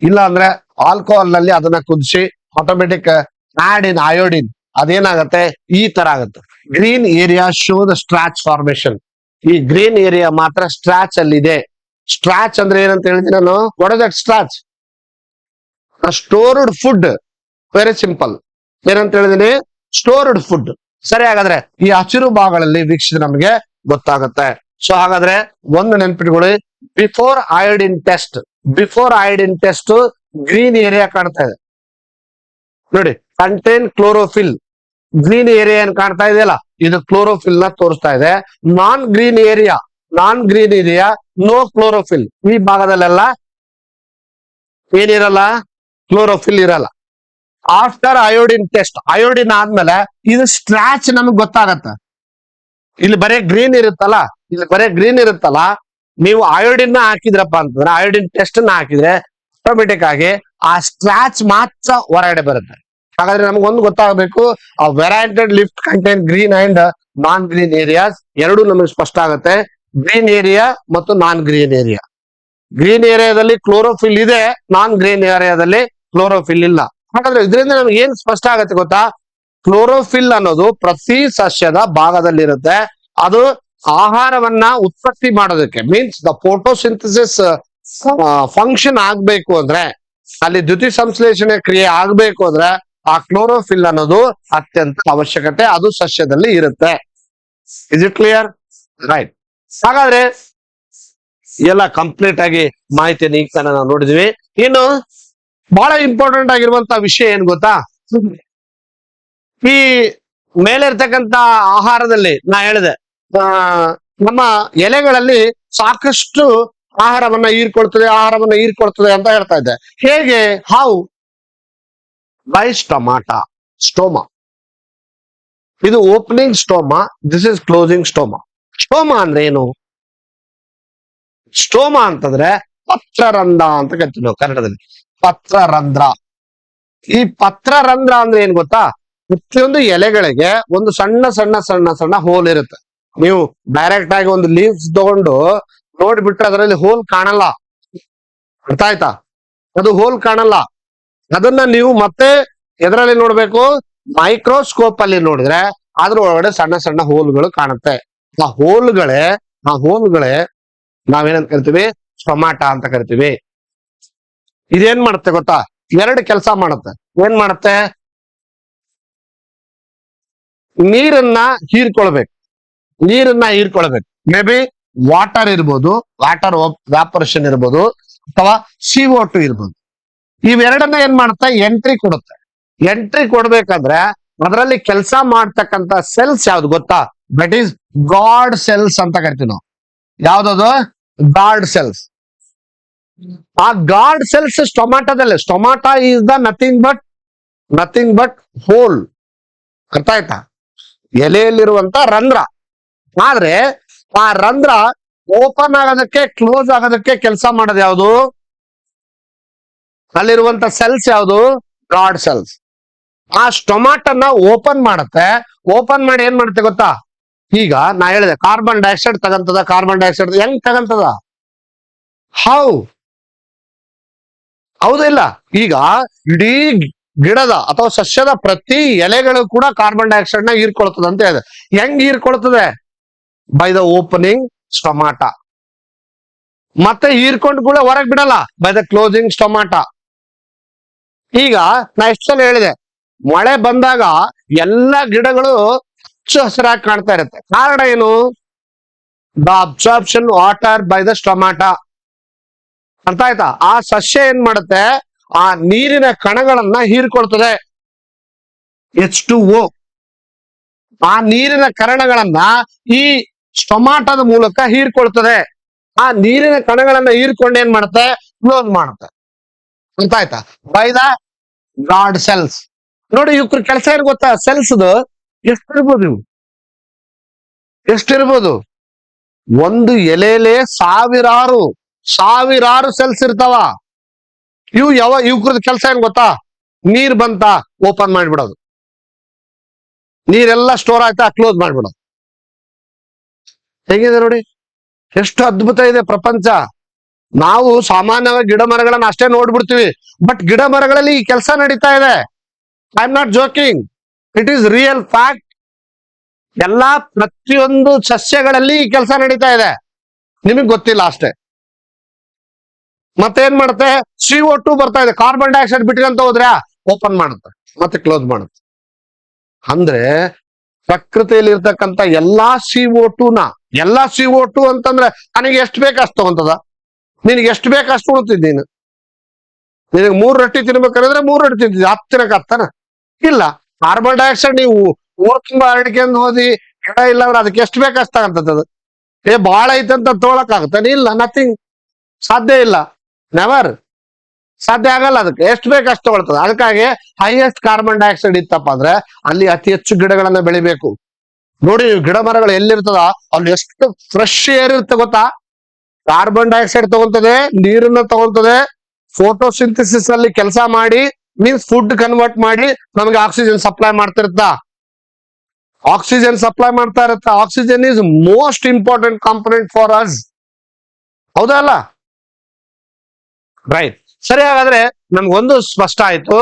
ಇಲ್ಲ ಅಂದ್ರೆ ಆಲ್ಕೋಹಾಲ್ ನಲ್ಲಿ ಅದನ್ನ ಕುದಿಸಿ ಆಟೋಮೆಟಿಕ್ ಆಡ್ ಇನ್ ಅಯೋಡಿನ್, ಅದೇನಾಗತ್ತೆ, ಈ ತರ ಆಗುತ್ತೆ. Green area show the starch formation. ಈ ಗ್ರೀನ್ ಏರಿಯಾ ಮಾತ್ರ ಸ್ಟ್ರಾಚ್ ಅಲ್ಲಿ ಇದೆ. ಸ್ಟ್ರಾಚ್ ಅಂದ್ರೆ ಏನಂತ ಹೇಳಿದ್ರೆ ನಾನು, what is that starch? Stored food. Very simple. ಏನಂತ ಹೇಳಿದೀನಿ, ಸ್ಟೋರ್ಡ್ ಫುಡ್. ಸರಿ, ಹಾಗಾದ್ರೆ ಈ ಹಸಿರು ಭಾಗಗಳಲ್ಲಿ ವೀಕ್ಷಿಸಿದ್ರೆ ನಮಗೆ ಗೊತ್ತಾಗುತ್ತೆ. ಸೊ ಹಾಗಾದ್ರೆ ಒಂದು ನೆನ್ಪಿಟ್ಕೊಳ್ಳಿ, before iodine test green area ಕಾಣ್ತಾ ಇದೆ ನೋಡಿ, ಕಂಟೇನ್ ಕ್ಲೋರೋಫಿಲ್. ಗ್ರೀನ್ ಏರಿಯಾ ಏನ್ ಕಾಣ್ತಾ ಇದೆಯಲ್ಲ, ಇದು ಕ್ಲೋರೋಫಿಲ್ ನ ತೋರಿಸ್ತಾ ಇದೆ. Non green area no chlorophyll. ಈ ಭಾಗದಲ್ಲೆಲ್ಲ ಏನಿರಲ್ಲ, ಕ್ಲೋರೋಫಿಲ್ ಇರಲ್ಲ. ಆಫ್ಟರ್ ಅಯೋಡಿನ್ ಟೆಸ್ಟ್, ಅಯೋಡಿನ್ ಆದ್ಮೇಲೆ ಇದು ಸ್ಟ್ರಾಚ್ ನಮಗ್ ಗೊತ್ತಾಗತ್ತೆ. ಇಲ್ಲಿ ಬರೀ ಗ್ರೀನ್ ಇರುತ್ತಲ್ಲ, ನೀವು ಅಯೋಡಿನ್ ಹಾಕಿದ್ರಪ್ಪ ಅಂತಂದ್ರೆ, ಅಯೋಡಿನ್ ಟೆಸ್ಟ್ ನ ಹಾಕಿದ್ರೆ ಆಟೋಮೆಟಿಕ್ ಆಗಿ ಆ ಸ್ಟ್ರಾಚ್ ಮಾತ್ರ ಹೊರಗಡೆ ಬರುತ್ತೆ. ಹಾಗಾದ್ರೆ ನಮ್ಗೊಂದು ಗೊತ್ತಾಗಬೇಕು, ಆ variegated leaf contain green and non green areas. ಎರಡು ನಮಗೆ ಸ್ಪಷ್ಟ ಆಗುತ್ತೆ, ಗ್ರೀನ್ ಏರಿಯಾ ಮತ್ತು ನಾನ್ ಗ್ರೀನ್ ಏರಿಯಾ. ಗ್ರೀನ್ ಏರಿಯಾದಲ್ಲಿ ಕ್ಲೋರೋಫಿಲ್ ಇದೆ, ನಾನ್ ಗ್ರೀನ್ ಏರಿಯಾದಲ್ಲಿ ಕ್ಲೋರೋಫಿಲ್ ಇಲ್ಲ. ಹಾಗಾದ್ರೆ ಇದರಿಂದ ನಮ್ಗೆ ಏನ್ ಸ್ಪಷ್ಟ ಆಗತ್ತೆ ಗೊತ್ತಾ, ಕ್ಲೋರೋಫಿಲ್ ಅನ್ನೋದು ಪ್ರತಿ ಸಸ್ಯದ ಭಾಗದಲ್ಲಿರುತ್ತೆ. ಅದು ಆಹಾರವನ್ನ ಉತ್ಪತ್ತಿ ಮಾಡೋದಕ್ಕೆ, ಮೀನ್ಸ್ ದ ಫೋಟೋಸಿಂಥಸಿಸ್ ಫಂಕ್ಷನ್ ಆಗ್ಬೇಕು ಅಂದ್ರೆ, ಅಲ್ಲಿ ದ್ಯುತಿ ಸಂಶ್ಲೇಷಣೆ ಕ್ರಿಯೆ ಆಗ್ಬೇಕು ಅಂದ್ರೆ ಆ ಕ್ಲೋರೋಫಿಲ್ ಅನ್ನೋದು ಅತ್ಯಂತ ಅವಶ್ಯಕತೆ, ಅದು ಸಸ್ಯದಲ್ಲಿ ಇರುತ್ತೆ. Is it clear? ರೈಟ್. ಹಾಗಾದ್ರೆ ಎಲ್ಲ ಕಂಪ್ಲೀಟ್ ಆಗಿ ಮಾಹಿತಿಯನ್ನು ಈಗ ತಾನೇ ನಾವು ನೋಡಿದ್ವಿ. ಇನ್ನು ಬಹಳ ಇಂಪಾರ್ಟೆಂಟ್ ಆಗಿರುವಂತ ವಿಷಯ ಏನ್ ಗೊತ್ತಾ, ಈ ಮೇಲೆ ಇರ್ತಕ್ಕಂತ ಆಹಾರದಲ್ಲಿ ನಾ ಹೇಳಿದೆ, ನಮ್ಮ ಎಲೆಗಳಲ್ಲಿ ಸಾಕಷ್ಟು ಆಹಾರವನ್ನ ಹೀರ್ಕೊಳ್ತದೆ ಅಂತ ಹೇಳ್ತಾ ಇದ್ದೆ. ಹೇಗೆ? ಹೌ? By stoma. ಇದು opening stoma, this is closing stoma. Stoma ಅಂದ್ರೆ ಏನು? ಸ್ಟೋಮಾ ಅಂತಂದ್ರೆ ಪತ್ರರಂಧ್ರ ಅಂತ ಕರಿತೀವಿ ನಾವು ಕನ್ನಡದಲ್ಲಿ. ಪತ್ರರಂಧ್ರ. ಈ ಪತ್ರರಂಧ್ರ ಅಂದ್ರೆ ಏನ್ ಗೊತ್ತಾ, ಪ್ರತಿಯೊಂದು ಎಲೆಗಳಿಗೆ ಒಂದು ಸಣ್ಣ ಹೋಲ್ ಇರುತ್ತೆ. ನೀವು ಡೈರೆಕ್ಟ್ ಆಗಿ ಒಂದು ಲೀವ್ಸ್ ತಗೊಂಡು ನೋಡ್ಬಿಟ್ರೆ ಅದರಲ್ಲಿ ಹೋಲ್ ಕಾಣಲ್ಲ. ಅರ್ಥ ಆಯ್ತಾ? ಅದು ಹೋಲ್ ಕಾಣಲ್ಲ. ಅದನ್ನ ನೀವು ಮತ್ತೆ ಎದರಲ್ಲಿ ನೋಡ್ಬೇಕು, ಮೈಕ್ರೋಸ್ಕೋಪ್ ಅಲ್ಲಿ ನೋಡಿದ್ರೆ ಅದ್ರ ಒಳಗಡೆ ಸಣ್ಣ ಹೋಲ್ಗಳು ಕಾಣುತ್ತೆ. ಆ ಹೋಲ್ಗಳೇ ನಾವೇನಂತ ಕರಿತೀವಿ, ಸ್ಟೊಮಾಟಾ ಅಂತ ಕರಿತೀವಿ. ಇದೇನ್ ಮಾಡುತ್ತೆ ಗೊತ್ತಾ, 2 ಕೆಲಸ ಮಾಡುತ್ತೆ. ಏನ್ ಮಾಡುತ್ತೆ? ನೀರನ್ನ ಹೀರ್ಕೊಳ್ಬೇಕು. ಮೇ ಬಿ ವಾಟರ್ ಇರ್ಬೋದು, ವಾಟರ್ ವ್ಯಾಪರೇಷನ್ ಇರ್ಬೋದು, ಅಥವಾ CO2 ಇರ್ಬೋದು. ಇವೆರಡನ್ನ ಏನ್ ಮಾಡುತ್ತೆ, ಎಂಟ್ರಿ ಕೊಡುತ್ತೆ. ಎಂಟ್ರಿ ಕೊಡ್ಬೇಕಂದ್ರೆ ಅದರಲ್ಲಿ ಕೆಲಸ ಮಾಡ್ತಕ್ಕಂತ ಸೆಲ್ಸ್ ಯಾವ್ದು ಗೊತ್ತಾ, ದಟ್ ಈಸ್ ಗಾರ್ಡ್ ಸೆಲ್ಸ್ ಅಂತ ಕರಿತೀವಿ ನಾವು. ಯಾವ್ದದು? Guard cells. ಆ ಗಾರ್ಡ್ ಸೆಲ್ಸ್ ಸ್ಟೊಮಾಟಾದಲ್ಲಿ. Stomata is the nothing but nothing but hole. ಅರ್ಥ ಆಯ್ತಾ? ಎಲೆಯಲ್ಲಿರುವಂತ ರಂಧ್ರ. ಆದ್ರೆ ಆ ರಂಧ್ರ ಓಪನ್ ಆಗೋದಕ್ಕೆ ಕ್ಲೋಸ್ ಆಗೋದಕ್ಕೆ ಕೆಲಸ ಮಾಡೋದು ಯಾವುದು? ಅಲ್ಲಿರುವಂತ ಸೆಲ್ಸ್ ಯಾವುದು? God cells. ಆ ಸ್ಟೊಮಾಟನ್ನ ಓಪನ್ ಮಾಡುತ್ತೆ. ಓಪನ್ ಮಾಡಿ ಏನ್ ಮಾಡುತ್ತೆ ಗೊತ್ತಾ? ಈಗ ನಾ ಹೇಳಿದೆ ಕಾರ್ಬನ್ ಡೈಆಕ್ಸೈಡ್ ತಗಂತದ. ಕಾರ್ಬನ್ ಡೈಆಕ್ಸೈಡ್ ಹೆಂಗ್ ತಗಂತದ? ಹೌ? ಹೌದಿಲ್ಲ? ಈಗ ಇಡೀ ಗಿಡದ ಅಥವಾ ಸಸ್ಯದ ಪ್ರತಿ ಎಲೆಗಳು ಕೂಡ ಕಾರ್ಬನ್ ಡೈಆಕ್ಸೈಡ್ ನ ಹೀರ್ಕೊಳ್ತದೆ ಅಂತ ಹೇಳಿದೆ. ಹೆಂಗ್ ಹೀರ್ಕೊಳ್ತದೆ? By the opening stomata. ಮತ್ತೆ ಹೀರ್ಕೊಂಡು ಕೂಡ ಹೊರಗೆ ಬಿಡಲ್ಲ, ಬೈ ದ ಕ್ಲೋಸಿಂಗ್ ಸ್ಟೊಮಾಟ. ಈಗ ನಾ ಎಷ್ಟು ಸಲ ಹೇಳಿದೆ, ಮಳೆ ಬಂದಾಗ ಎಲ್ಲ ಗಿಡಗಳು ಹಚ್ಚ ಹಸಿರಾಗಿ ಕಾಣ್ತಾ ಇರುತ್ತೆ. ಕಾರಣ ಏನು? The absorption water by the ಸ್ಟೊಮಾಟ. ಅರ್ಥ ಆಯ್ತಾ? ಆ ಸಸ್ಯ ಏನ್ ಮಾಡುತ್ತೆ? ಆ ನೀರಿನ ಕಣಗಳನ್ನ ಹೀರ್ಕೊಳ್ತದೆ, H2O. ಆ ನೀರಿನ ಕಣಗಳನ್ನ ಈ ಸ್ಟೊಮಾಟದ ಮೂಲಕ ಹೀರ್ಕೊಳ್ತದೆ. ಆ ನೀರಿನ ಕಣಗಳನ್ನ ಹೀರ್ಕೊಂಡು ಏನ್ ಮಾಡುತ್ತೆ? ಕ್ಲೋಸ್ ಮಾಡುತ್ತೆ. ಅರ್ಥ ಆಯ್ತಾ? By the god cells. ನೋಡಿ, ಇವ್ರ ಕೆಲಸ ಏನ್ ಗೊತ್ತಾ? ಸೆಲ್ಸ್ ಎಷ್ಟಿರ್ಬೋದು? ಎಷ್ಟಿರ್ಬೋದು? ಒಂದು ಎಲೆಲೆ ಸಾವಿರಾರು ಸೆಲ್ಸ್ ಇರ್ತಾವ. ಇವ್ರದ್ದು ಕೆಲಸ ಏನ್ ಗೊತ್ತಾ? ನೀರ್ ಬಂತ ಓಪನ್ ಮಾಡ್ಬಿಡೋದು, ನೀರೆಲ್ಲ ಸ್ಟೋರ್ ಆಯ್ತಾ ಕ್ಲೋಸ್ ಮಾಡ್ಬಿಡೋದು. ಹೇಗಿದೆ ನೋಡಿ, ಎಷ್ಟು ಅದ್ಭುತ ಇದೆ ಪ್ರಪಂಚ. ನಾವು ಸಾಮಾನ್ಯವಾಗಿ ಗಿಡ ಮರಗಳನ್ನ ಅಷ್ಟೇ ನೋಡ್ಬಿಡ್ತೀವಿ, ಬಟ್ ಗಿಡ ಮರಗಳಲ್ಲಿ ಈ ಕೆಲಸ ನಡೀತಾ ಇದೆ. I am not joking, it is real fact. ಎಲ್ಲಾ ಪ್ರತಿಯೊಂದು ಸಸ್ಯಗಳಲ್ಲಿ ಈ ಕೆಲಸ ನಡೀತಾ ಇದೆ, ನಿಮಗ್ ಗೊತ್ತಿಲ್ಲ ಅಷ್ಟೇ. ಮತ್ತೇನ್ ಮಾಡುತ್ತೆ? CO2 ಬರ್ತಾ ಇದೆ, ಕಾರ್ಬನ್ ಡೈಆಕ್ಸೈಡ್ ಬಿಟ್ಟಿರಂತ ಹೋದ್ರೆ ಓಪನ್ ಮಾಡುತ್ತೆ, ಮತ್ತೆ ಕ್ಲೋಸ್ ಮಾಡುತ್ತೆ. ಅಂದ್ರೆ ಪ್ರಕೃತಿಯಲ್ಲಿ ಇರ್ತಕ್ಕಂಥ ಎಲ್ಲಾ CO2 ಅಂತಂದ್ರೆ ನನಗೆ ಎಷ್ಟು ಬೇಕು ಅಷ್ಟು ತಗೊಂತದ. ನಿನಗೆ ಎಷ್ಟು ಬೇಕು ಅಷ್ಟು ಉಣ್ತಿದ್ ನೀನು. ನಿನಗೆ 3 ರೊಟ್ಟಿ ತಿನ್ಬೇಕಂದ್ರೆ 3 ರೊಟ್ಟಿ ತಿಂತಿದ್ದಿ, 10 ತಿನ್ನಕ್ ಆಗ್ತಾನ? ಇಲ್ಲ. ಕಾರ್ಬನ್ ಡೈಆಕ್ಸೈಡ್ ನೀವು 3 ತುಂಬಾ ಅರಡಿಕೆಂದು ಹೋದಿ ಗಿಡ ಇಲ್ಲ ಅಂದ್ರೆ ಅದಕ್ಕೆ ಎಷ್ಟು ಬೇಕು ಅಷ್ಟು ತಗಂತದ. ಬಾಳ ಐತಂತ ತಗೊಳಕ್ ಆಗುತ್ತಾನೆ? ಇಲ್ಲ, ನಥಿಂಗ್. ಸಾಧ್ಯ ಇಲ್ಲ, ನೆವರ್. ಸಾಧ್ಯ ಆಗಲ್ಲ. ಅದಕ್ಕೆ ಎಷ್ಟು ಬೇಕು ಅಷ್ಟು ತಗೊಳ್ತದೆ. ಅದಕ್ಕಾಗಿ ಹೈಯೆಸ್ಟ್ ಕಾರ್ಬನ್ ಡೈಆಕ್ಸೈಡ್ ಇತ್ತಪ್ಪ ಅಂದ್ರೆ ಅಲ್ಲಿ ಅತಿ ಹೆಚ್ಚು ಗಿಡಗಳನ್ನ ಬೆಳಿಬೇಕು. ನೋಡಿ, ಗಿಡ ಮರಗಳು ಎಲ್ಲಿರ್ತದ ಅಲ್ಲಿ ಎಷ್ಟು ಫ್ರೆಶ್ ಏರ್ ಇರುತ್ತೆ ಗೊತ್ತಾ? ಕಾರ್ಬನ್ ಡೈಆಕ್ಸೈಡ್ ತಗೊಂತದೆ, ನೀರನ್ನ ತಗೊಂತದೆ, ಫೋಟೋಸಿಂಥಸಿಸ್ ಅಲ್ಲಿ ಕೆಲಸ ಮಾಡಿ, ಮೀನ್ಸ್ ಫುಡ್ ಕನ್ವರ್ಟ್ ಮಾಡಿ ನಮಗೆ ಆಕ್ಸಿಜನ್ ಸಪ್ಲೈ ಮಾಡ್ತಾ ಇರುತ್ತ. Oxygen is most important component for us. ಹೌದಾ ಅಲ್ಲ? ರೈಟ್. ಸರಿ, ಹಾಗಾದ್ರೆ ನಮ್ಗೊಂದು ಸ್ಪಷ್ಟ ಆಯ್ತು.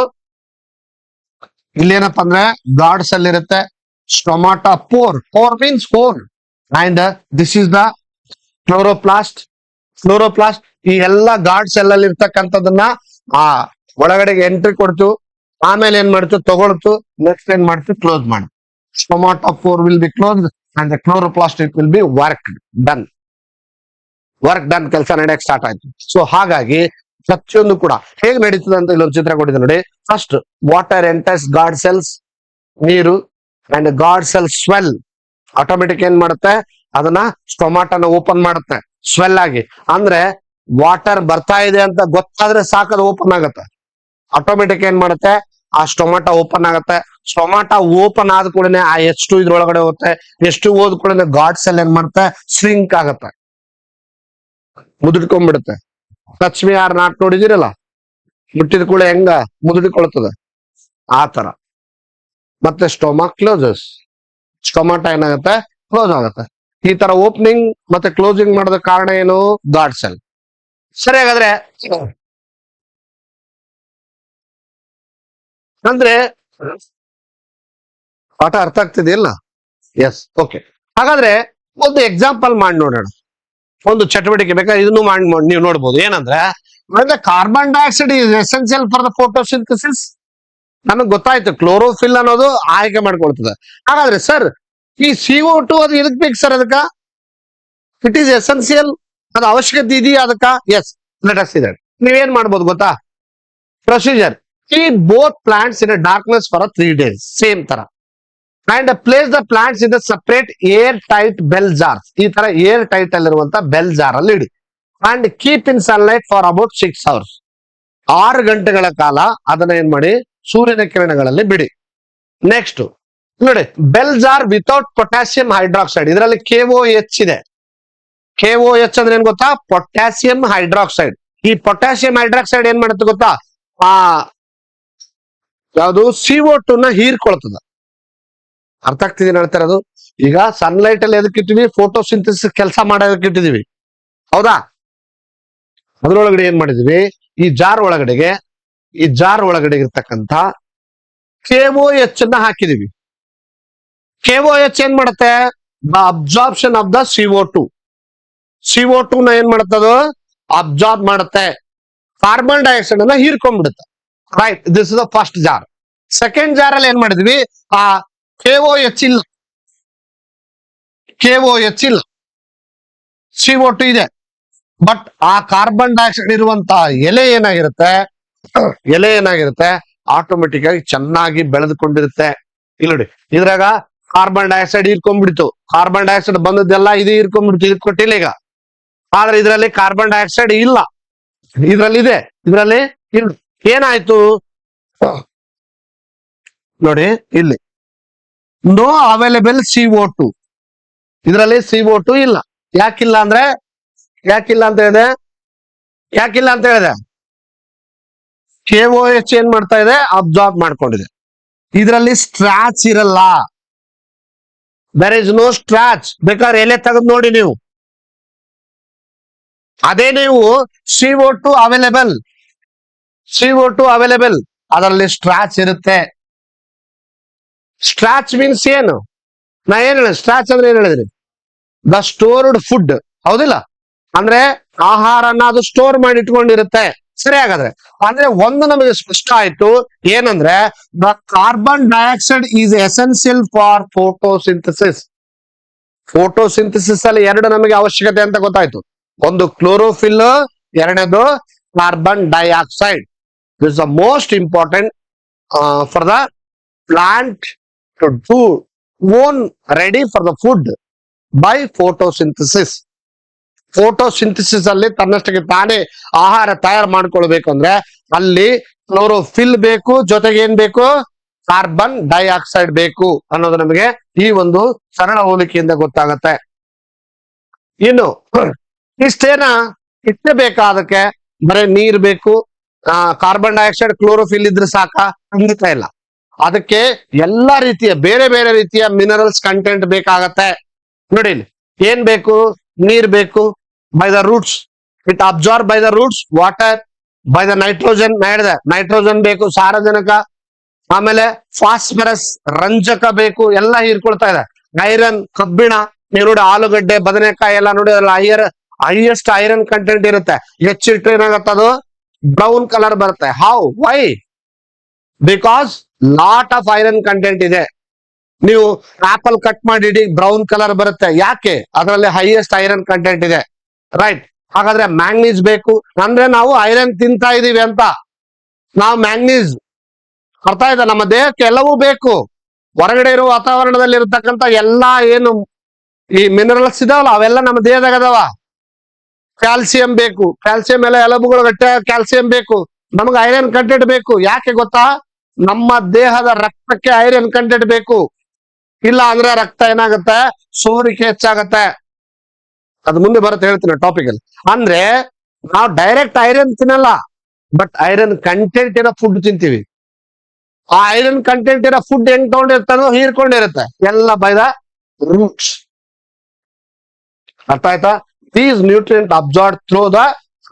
ಇಲ್ಲೇನಪ್ಪ ಅಂದ್ರೆ ಗಾಡ್ ಸೆಲ್ ಇರುತ್ತೆ, stomata pore means hole, and this is the chloroplast. ಈ ಎಲ್ಲ ಗಾಡ್ ಸೆಲ್ ಅಲ್ಲಿ ಇರ್ತಕ್ಕಂಥದನ್ನ ಆ ಒಳಗಡೆಗೆ ಎಂಟ್ರಿ ಕೊಡ್ತು, ಆಮೇಲೆ ಏನ್ ಮಾಡ್ತು? ತಗೊಳ್ತು, ನೆಕ್ಸ್ಟ್ ಏನ್ ಮಾಡ್ತು? ಕ್ಲೋಸ್ ಮಾಡ್ತು. Stomata pore will be closed and the chloroplast it will be work done. ಕೆಲಸ ನಡೆಯಕ್ಕೆ ಸ್ಟಾರ್ಟ್ ಆಯ್ತು. ಸೊ ಹಾಗಾಗಿ ಪ್ರತಿಯೊಂದು ಕೂಡ ಹೇಗೆ ನಡೀತದೆ ಅಂತ ಇಲ್ಲೊಂದು ಚಿತ್ರ ಕೊಟ್ಟಿದೆ ನೋಡಿ. First water enters guard cells, ನೀರು, and guard cell swell. Automatic ಏನ್ ಮಾಡುತ್ತೆ? ಅದನ್ನ ಸ್ಟೊಮಾಟನ ಓಪನ್ ಮಾಡುತ್ತೆ ಸ್ವೆಲ್ ಆಗಿ. ಅಂದ್ರೆ ವಾಟರ್ ಬರ್ತಾ ಇದೆ ಅಂತ ಗೊತ್ತಾದ್ರೆ ಸಾಕದು ಓಪನ್ ಆಗುತ್ತೆ. ಆಟೋಮೆಟಿಕ್ ಏನ್ ಮಾಡುತ್ತೆ? ಆ ಸ್ಟೊಮಾಟ ಓಪನ್ ಆಗುತ್ತೆ. ಸ್ಟೊಮಾಟ ಓಪನ್ ಆದ ಕೂಡನೆ ಆ H2 ಇದ್ರೊಳಗಡೆ ಹೋಗುತ್ತೆ. H2 ಹೋದ ಕೂಡನೆ ಗಾಡ್ ಸೆಲ್ ಏನ್ ಮಾಡುತ್ತೆ? ಸ್ರಿಂಕ್ ಆಗುತ್ತೆ, ಮುದುಡ್ಕೊಂಡ್ಬಿಡುತ್ತೆ. ಲಕ್ಷ್ಮಿ ಯಾರು ನಾಟ್ ನೋಡಿದಿರಲ್ಲ, ಮುಟ್ಟಿದ ಕೂಡ ಹೆಂಗ ಮುದುಡಿಕೊಳ್ತದೆ ಆ ತರ. ಮತ್ತೆ ಸ್ಟೊಮಾಟ ಏನಾಗುತ್ತೆ? ಕ್ಲೋಸ್ ಆಗುತ್ತೆ. ಈ ತರ ಓಪನಿಂಗ್ ಮತ್ತೆ ಕ್ಲೋಸಿಂಗ್ ಮಾಡೋದ ಕಾರಣ ಏನು? God cell. ಸರಿ, ಹಾಗಾದ್ರೆ ಅಂದ್ರೆ ಪಾಠ ಅರ್ಥ ಆಗ್ತಿದೆಯಲ್ಲ? S, okay. ಹಾಗಾದ್ರೆ ಒಂದು ಎಕ್ಸಾಂಪಲ್ ಮಾಡಿ ನೋಡೋಣ. ಒಂದು ಚಟುವಟಿಕೆ ಬೇಕಾದ್ರೆ ಇದನ್ನು ಮಾಡಿ ನೀವು ನೋಡ್ಬೋದು. ಏನಂದ್ರೆ carbon dioxide is essential for the photosynthesis. ನನಗೆ ಗೊತ್ತಾಯ್ತು, ಕ್ಲೋರೋಫಿಲ್ ಅನ್ನೋದು ಆಯ್ಕೆ ಮಾಡ್ಕೊಳ್ತದೆ. ಹಾಗಾದ್ರೆ ಸರ್, ಈ CO2 ಅದು ಎದಕ್ ಬೇಕು ಸರ್? ಅದಕ್ಕ ಇಟ್ ಈಸ್ ಎಸೆನ್ಷಿಯಲ್, ಅದು ಅವಶ್ಯಕತೆ ಇದೆಯಾ ಅದಕ್ಕ? Yes, let us see that. ನೀವೇನ್ ಮಾಡ್ಬೋದು ಗೊತ್ತಾ? Procedure: keep both plants in a darkness for 3 days, same ತರ, and place the plants in the separate air tight bell jars. ಈ ತರ ಏರ್ ಟೈಟ್ ಅಲ್ಲಿರುವಂತ ಬೆಲ್ ಜಾರ್ ಅಲ್ಲಿ ಇಡಿ, and keep in sunlight for about 6 hours. 6 ಗಂಟೆಗಳ ಕಾಲ ಅದನ್ನ ಏನ್ ಮಾಡಿ? ಸೂರ್ಯನ ಕಿರಣಗಳಲ್ಲಿ ಬಿಡಿ. ನೆಕ್ಸ್ಟ್ ನೋಡಿ, bells are without potassium hydroxide. ಇದರಲ್ಲಿ KOH ಇದೆ. KOH ಅಂದ್ರೆ ಏನ್ ಗೊತ್ತಾ? Potassium hydroxide. ಈ ಪೊಟ್ಯಾಸಿಯಂ ಹೈಡ್ರಾಕ್ಸೈಡ್ ಏನ್ ಮಾಡುತ್ತೆ ಗೊತ್ತಾ? ಆ ಯಾವುದು CO2 ನ ಹೀರ್ಕೊಳ್ತದ. ಅರ್ಥ ಆಗ್ತಿದೆ ಹೇಳ್ತಾ ಇರೋದು? ಈಗ ಸನ್ಲೈಟ್ ಅಲ್ಲಿ ಎದಕ್ಕೆ ಇಟ್ಟಿದೀವಿ? ಫೋಟೋಸಿಂಥಸಿಸ್ ಕೆಲಸ ಮಾಡೋದಕ್ಕೆ ಇಟ್ಟಿದೀವಿ, ಹೌದಾ? ಅದ್ರೊಳಗಡೆ ಏನ್ ಮಾಡಿದೀವಿ? ಈ ಜಾರ್ ಒಳಗಡೆ ಇರ್ತಕ್ಕಂಥ KOH ಅನ್ನ ಹಾಕಿದೀವಿ. KOH ಏನ್ ಮಾಡುತ್ತೆ? The absorption of the CO2 ನ ಏನ್ ಮಾಡುತ್ತದು? ಅಬ್ಸಾರ್ಬ್ ಮಾಡುತ್ತೆ. ಕಾರ್ಬನ್ ಡೈಆಕ್ಸೈಡ್ ಅನ್ನ ಹೀರ್ಕೊಂಡ್ಬಿಡುತ್ತೆ. Right, this is the first jar. Second jar ಅಲ್ಲಿ ಏನ್ ಮಾಡಿದ್ವಿ? ಆ KOH ಇಲ್ಲ, CO2 ಇದೆ. ಬಟ್ ಆ ಕಾರ್ಬನ್ ಡೈಆಕ್ಸೈಡ್ ಇರುವಂತ ಎಲೆ ಏನಾಗಿರುತ್ತೆ ಆಟೋಮೆಟಿಕ್ ಆಗಿ ಚೆನ್ನಾಗಿ ಬೆಳೆದುಕೊಂಡಿರುತ್ತೆ. ಇಲ್ಲಿ ನೋಡಿ, ಇದ್ರಾಗ ಕಾರ್ಬನ್ ಡೈಆಕ್ಸೈಡ್ ಹೀರ್ಕೊಂಡ್ಬಿಡ್ತು. ಕಾರ್ಬನ್ ಡೈಆಕ್ಸೈಡ್ ಬಂದದ್ದೆಲ್ಲ ಇದು ಹೀರ್ಕೊಂಡ್ಬಿಡ್ತು, ಇದು ಕೊಟ್ಟಿಲ್ಲ ಈಗ. ಆದ್ರೆ ಇದರಲ್ಲಿ ಕಾರ್ಬನ್ ಡೈಆಕ್ಸೈಡ್ ಇಲ್ಲ, ಇದರಲ್ಲಿ ಇದೆ, ಇದರಲ್ಲಿ ಇಲ್ಲ. ಏನಾಯ್ತು ನೋಡಿ, ಇಲ್ಲಿ ನೋ ಅವೈಲೇಬಲ್ CO2. ಇದರಲ್ಲಿ CO2 ಇಲ್ಲ. ಯಾಕಿಲ್ಲ ಅಂತ ಹೇಳಿದೆ? KOH ಏನ್ ಮಾಡ್ತಾ ಇದೆ? ಅಬ್ಸಾರ್ಬ್ ಮಾಡ್ಕೊಂಡಿದೆ. ಇದರಲ್ಲಿ ಸ್ಟ್ರಾಚ್ ಇರಲ್ಲ. There is no starch. ಬೇಕಾದ್ರೆ ಎಲೆ ತೆಗೆದು ನೋಡಿ ನೀವು. ಅದೇ ನೀವು CO2 ಅವೈಲೇಬಲ್, ಅದರಲ್ಲಿ ಸ್ಟ್ರಾಚ್ ಇರುತ್ತೆ. ಸ್ಟ್ರಾಚ್ ಮೀನ್ಸ್ ಏನು? ನಾ ಏನ್ ಹೇಳಿದೆ? ಸ್ಟ್ರಾಚ್ ಅಂದ್ರೆ ಏನ್ ಹೇಳಿದ್ರಿ? ದ ಸ್ಟೋರ್ಡ್ ಫುಡ್, ಹೌದಿಲ್ಲ? ಅಂದ್ರೆ ಆಹಾರನ ಅದು ಸ್ಟೋರ್ ಮಾಡಿ ಇಟ್ಕೊಂಡಿರುತ್ತೆ. ಸರಿ, ಹಾಗಾದ್ರೆ ಅಂದ್ರೆ ಒಂದು ನಮಗೆ ಸ್ಪಷ್ಟ ಆಯ್ತು, ಏನಂದ್ರೆ the carbon dioxide is essential for photosynthesis ಅಲ್ಲಿ ಎರಡು ನಮಗೆ ಅವಶ್ಯಕತೆ ಅಂತ ಗೊತ್ತಾಯ್ತು. ಒಂದು ಕ್ಲೋರೋಫಿಲ್, ಎರಡನೇದು carbon dioxide. This the most important for the plant to do own ready for the food by photosynthesis ಅಲ್ಲಿ ತನ್ನಷ್ಟಕ್ಕೆ ತಾನೇ ಆಹಾರ ತಯಾರು ಮಾಡ್ಕೊಳ್ಬೇಕು ಅಂದ್ರೆ ಅಲ್ಲಿ ಕ್ಲೋರೋಫಿಲ್ ಬೇಕು, ಜೊತೆಗೆ ಏನ್ ಬೇಕು? ಕಾರ್ಬನ್ ಡೈಆಕ್ಸೈಡ್ ಬೇಕು ಅನ್ನೋದು ನಮಗೆ ಈ ಒಂದು ಸರಳ ಹೋಲಿಕೆಯಿಂದ ಗೊತ್ತಾಗತ್ತೆ. ಇನ್ನು ಇಷ್ಟೇ ಬೇಕಾ? ಅದಕ್ಕೆ ಬರೀ ನೀರ್ ಬೇಕು, ಕಾರ್ಬನ್ ಡೈಆಕ್ಸೈಡ್, ಕ್ಲೋರೋಫಿಲ್ ಇದ್ರೆ ಸಾಕ? ಖಂಡಿತ ಇಲ್ಲ. ಅದಕ್ಕೆ ಎಲ್ಲಾ ರೀತಿಯ ಬೇರೆ ಬೇರೆ ರೀತಿಯ ಮಿನರಲ್ಸ್ ಕಂಟೆಂಟ್ ಬೇಕಾಗತ್ತೆ. ನೋಡಿ, ಏನ್ ಬೇಕು? ನೀರ್ ಬೇಕು, by the roots it absorb by the roots water, by the nitrogen. Nitrogen ಬೇಕು, ಸಾರಜನಕ, ಆಮೇಲೆ ಫಾಸ್ಫರಸ್, ರಂಜಕ ಬೇಕು, ಎಲ್ಲ ಹೀರ್ಕೊಳ್ತಾ ಇದೆ. ಐರನ್, ಕಬ್ಬಿಣ, ನೀವು ನೋಡಿ ಆಲೂಗಡ್ಡೆ, ಬದನೆಕಾಯಿ ಎಲ್ಲ ನೋಡಿ, ಅದ್ರಲ್ಲಿ ಹೈಯೆಸ್ಟ್ ಐರನ್ ಕಂಟೆಂಟ್ ಇರುತ್ತೆ. ಹೆಚ್ಚಿಟ್ಟು ಏನಾಗುತ್ತೆ? ಅದು ಬ್ರೌನ್ ಕಲರ್ ಬರುತ್ತೆ. Why? Because lot of iron content ಇದೆ. ನೀವು ಆಪಲ್ ಕಟ್ ಮಾಡಿ ಬ್ರೌನ್ ಕಲರ್ ಬರುತ್ತೆ. ಯಾಕೆ? ಅದರಲ್ಲಿ ಹೈಯೆಸ್ಟ್ ಐರನ್ ಕಂಟೆಂಟ್ ಇದೆ. ರೈಟ್. ಹಾಗಾದ್ರೆ ಮ್ಯಾಂಗ್ನೀಸ್ ಬೇಕು ಅಂದ್ರೆ ನಾವು ಐರನ್ ತಿಂತಾ ಇದೀವಿ ಅಂತ. ನಾವು ಮ್ಯಾಂಗ್ನೀಸ್ ಅರ್ಥ ಆಯ್ತಾ? ನಮ್ಮ ದೇಹಕ್ಕೆ ಎಲ್ಲವೂ ಬೇಕು. ಹೊರಗಡೆ ಇರುವ ವಾತಾವರಣದಲ್ಲಿ ಇರತಕ್ಕಂತ ಎಲ್ಲಾ ಏನು ಈ ಮಿನರಲ್ಸ್ ಇದಾವಲ್ಲ, ಅವೆಲ್ಲ ನಮ್ಮ ದೇಹದಾಗ ಅದಾವ. ಕ್ಯಾಲ್ಸಿಯಂ ಬೇಕು, ಕ್ಯಾಲ್ಸಿಯಂ ಎಲ್ಲ ಎಲುಬುಗಳು ಗಟ್ಟಿ, ಕ್ಯಾಲ್ಸಿಯಂ ಬೇಕು. ನಮಗೆ ಐರನ್ ಕಂಟೆಂಟ್ ಬೇಕು. ಯಾಕೆ ಗೊತ್ತಾ? ನಮ್ಮ ದೇಹದ ರಕ್ತಕ್ಕೆ ಐರನ್ ಕಂಟೆಂಟ್ ಬೇಕು. ಇಲ್ಲ ಅಂದ್ರೆ ರಕ್ತ ಏನಾಗುತ್ತೆ? ಸೋರಿಕೆ ಹೆಚ್ಚಾಗತ್ತೆ. ಅದು ಮುಂದೆ ಬರುತ್ತೆ, ಹೇಳ್ತೀನಿ ಟಾಪಿಕ್ ಅಲ್ಲಿ. ಅಂದ್ರೆ ನಾವು ಡೈರೆಕ್ಟ್ ಐರನ್ ತಿನ್ನಲ್ಲ, ಬಟ್ ಐರನ್ ಕಂಟೆಂಟ್ ಇರೋ ಫುಡ್ ತಿಂತೀವಿ. ಆ ಐರನ್ ಕಂಟೆಂಟ್ ಇರೋ ಫುಡ್ ಹೆಂಗ್ ತಗೊಂಡಿರ್ತದೋ ಹೀರ್ಕೊಂಡಿರುತ್ತೆ, ಎಲ್ಲ ಬೈ ದ ರೂಟ್ಸ್. ಅರ್ಥ ಆಯ್ತಾ? These nutrient absorb through the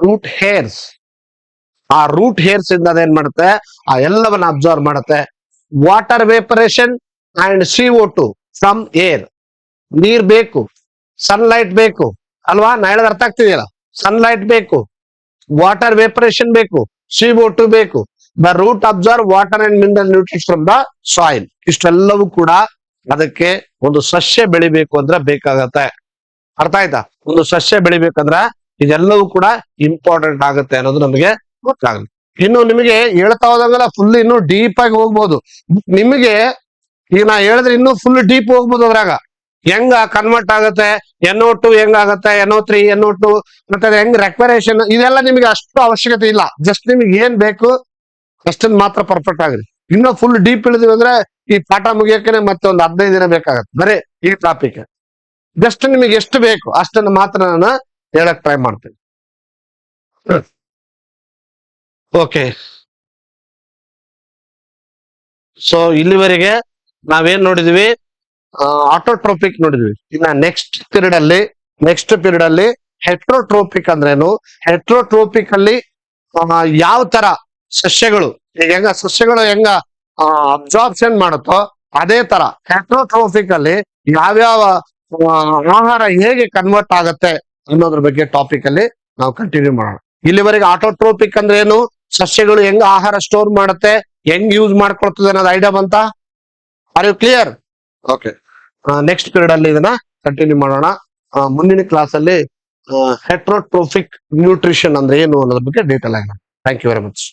root hairs. ಆ ರೂಟ್ ಹೇರ್ಸ್ ಇಂದ ಅದೇನ್ ಮಾಡುತ್ತೆ? ಆ ಎಲ್ಲವನ್ನ ಅಬ್ಸಾರ್ಬ್ ಮಾಡುತ್ತೆ. Water evaporation and CO2 from air. ನೀರ್ ಬೇಕು, ಸನ್ಲೈಟ್ ಬೇಕು ಅಲ್ವಾ? ನಾ ಹೇಳೋದು ಅರ್ಥ ಆಗ್ತಿದೆಯಲ್ಲ? ಸನ್ಲೈಟ್ ಬೇಕು, ವಾಟರ್ ವೇಪರೇಷನ್ ಬೇಕು, CO2 ಬೇಕು. The root absorb water and mineral nutrition from the soil. ಇಷ್ಟೆಲ್ಲವೂ ಕೂಡ ಅದಕ್ಕೆ ಒಂದು ಸಸ್ಯ ಬೆಳಿಬೇಕು ಅಂದ್ರೆ ಬೇಕಾಗತ್ತೆ. ಅರ್ಥ ಆಯ್ತಾ? ಒಂದು ಸಸ್ಯ ಬೆಳಿಬೇಕಂದ್ರ ಇದೆಲ್ಲವೂ ಕೂಡ ಇಂಪಾರ್ಟೆಂಟ್ ಆಗುತ್ತೆ ಅನ್ನೋದು ನಮಗೆ ಗೊತ್ತಾಗಲಿ. ಇನ್ನು ನಿಮಗೆ ಹೇಳ್ತಾ ಹೋದಂಗೆಲ್ಲ ಫುಲ್ ಇನ್ನು ಡೀಪ್ ಆಗಿ ಹೋಗ್ಬೋದು. ನಿಮಗೆ ಈಗ ನಾ ಹೇಳಿದ್ರೆ ಇನ್ನೂ ಫುಲ್ ಡೀಪ್ ಹೋಗ್ಬೋದು. ಅದ್ರಾಗ ಹೆಂಗ ಕನ್ವರ್ಟ್ ಆಗುತ್ತೆ, NO2 ಹೆಂಗಾಗತ್ತೆ, NO3, NO2 ಮತ್ತೆ ಹೆಂಗ್ ರೆಕ್ವರೇಷನ್, ಇದೆಲ್ಲ ನಿಮಗೆ ಅಷ್ಟು ಅವಶ್ಯಕತೆ ಇಲ್ಲ. ಜಸ್ಟ್ ನಿಮಗೆ ಏನ್ ಬೇಕು ಅಷ್ಟನ್ನ ಮಾತ್ರ ಪರ್ಫೆಕ್ಟ್ ಆಗ್ರಿ. ಇನ್ನ ಫುಲ್ ಡೀಪ್ ಇಳಿದಿವಿ ಅಂದ್ರೆ ಈ ಪಾಠ ಮುಗಿಯಕ್ಕೆ ಮತ್ತೆ ಒಂದು 15 ದಿನ ಬೇಕಾಗತ್ತೆ ಬರೀ ಈ ಟಾಪಿಕ್. ಜಸ್ಟ್ ನಿಮಗೆ ಎಷ್ಟು ಬೇಕು ಅಷ್ಟನ್ನು ಮಾತ್ರ ನಾನು ಹೇಳಕ್ ಟ್ರೈ ಮಾಡ್ತೀನಿ. ಓಕೆ, ಸೊ ಇಲ್ಲಿವರೆಗೆ ನಾವೇನ್ ನೋಡಿದ್ವಿ, ಆಟೋಟ್ರೋಪಿಕ್ ನೋಡಿದ್ವಿ. ಇನ್ನ ನೆಕ್ಸ್ಟ್ ಪೀರಿಯಡ್ ಅಲ್ಲಿ ಹೆಟ್ರೋಟ್ರೋಪಿಕ್ ಅಂದ್ರೇನು, ಹೆಟ್ರೋಟ್ರೋಪಿಕ್ ಅಲ್ಲಿ ಯಾವ ತರ ಸಸ್ಯಗಳು ಹೆಂಗ ಅಬ್ಸಾರ್ಪ್ಷನ್ ಮಾಡುತ್ತೋ ಅದೇ ತರ ಹೆಟ್ರೋಟ್ರೋಪಿಕ್ ಅಲ್ಲಿ ಯಾವ್ಯಾವ ಆಹಾರ ಹೇಗೆ ಕನ್ವರ್ಟ್ ಆಗತ್ತೆ ಅನ್ನೋದ್ರ ಬಗ್ಗೆ ಟಾಪಿಕ್ ಅಲ್ಲಿ ನಾವು ಕಂಟಿನ್ಯೂ ಮಾಡೋಣ. ಇಲ್ಲಿವರೆಗೆ ಆಟೋಟ್ರೋಪಿಕ್ ಅಂದ್ರೆ ಏನು, ಸಸ್ಯಗಳು ಹೆಂಗ ಆಹಾರ ಸ್ಟೋರ್ ಮಾಡುತ್ತೆ, ಹೆಂಗ್ ಯೂಸ್ ಮಾಡ್ಕೊಳ್ತದೆ ಅನ್ನೋದು ಐಡಿಯಾ ಬಂತ? Are you clear? Okay, next period ಅಲ್ಲಿ ಇದನ್ನ ಕಂಟಿನ್ಯೂ ಮಾಡೋಣ. ಮುಂದಿನ ಕ್ಲಾಸ್ ಅಲ್ಲಿ ಹೆಟ್ರೋಟ್ರೋಫಿಕ್ ನ್ಯೂಟ್ರಿಷನ್ ಅಂದ್ರೆ ಏನು ಅನ್ನೋದ್ರ ಬಗ್ಗೆ ಡೀಟೇಲ್ ಆಗಿ. Thank you very much.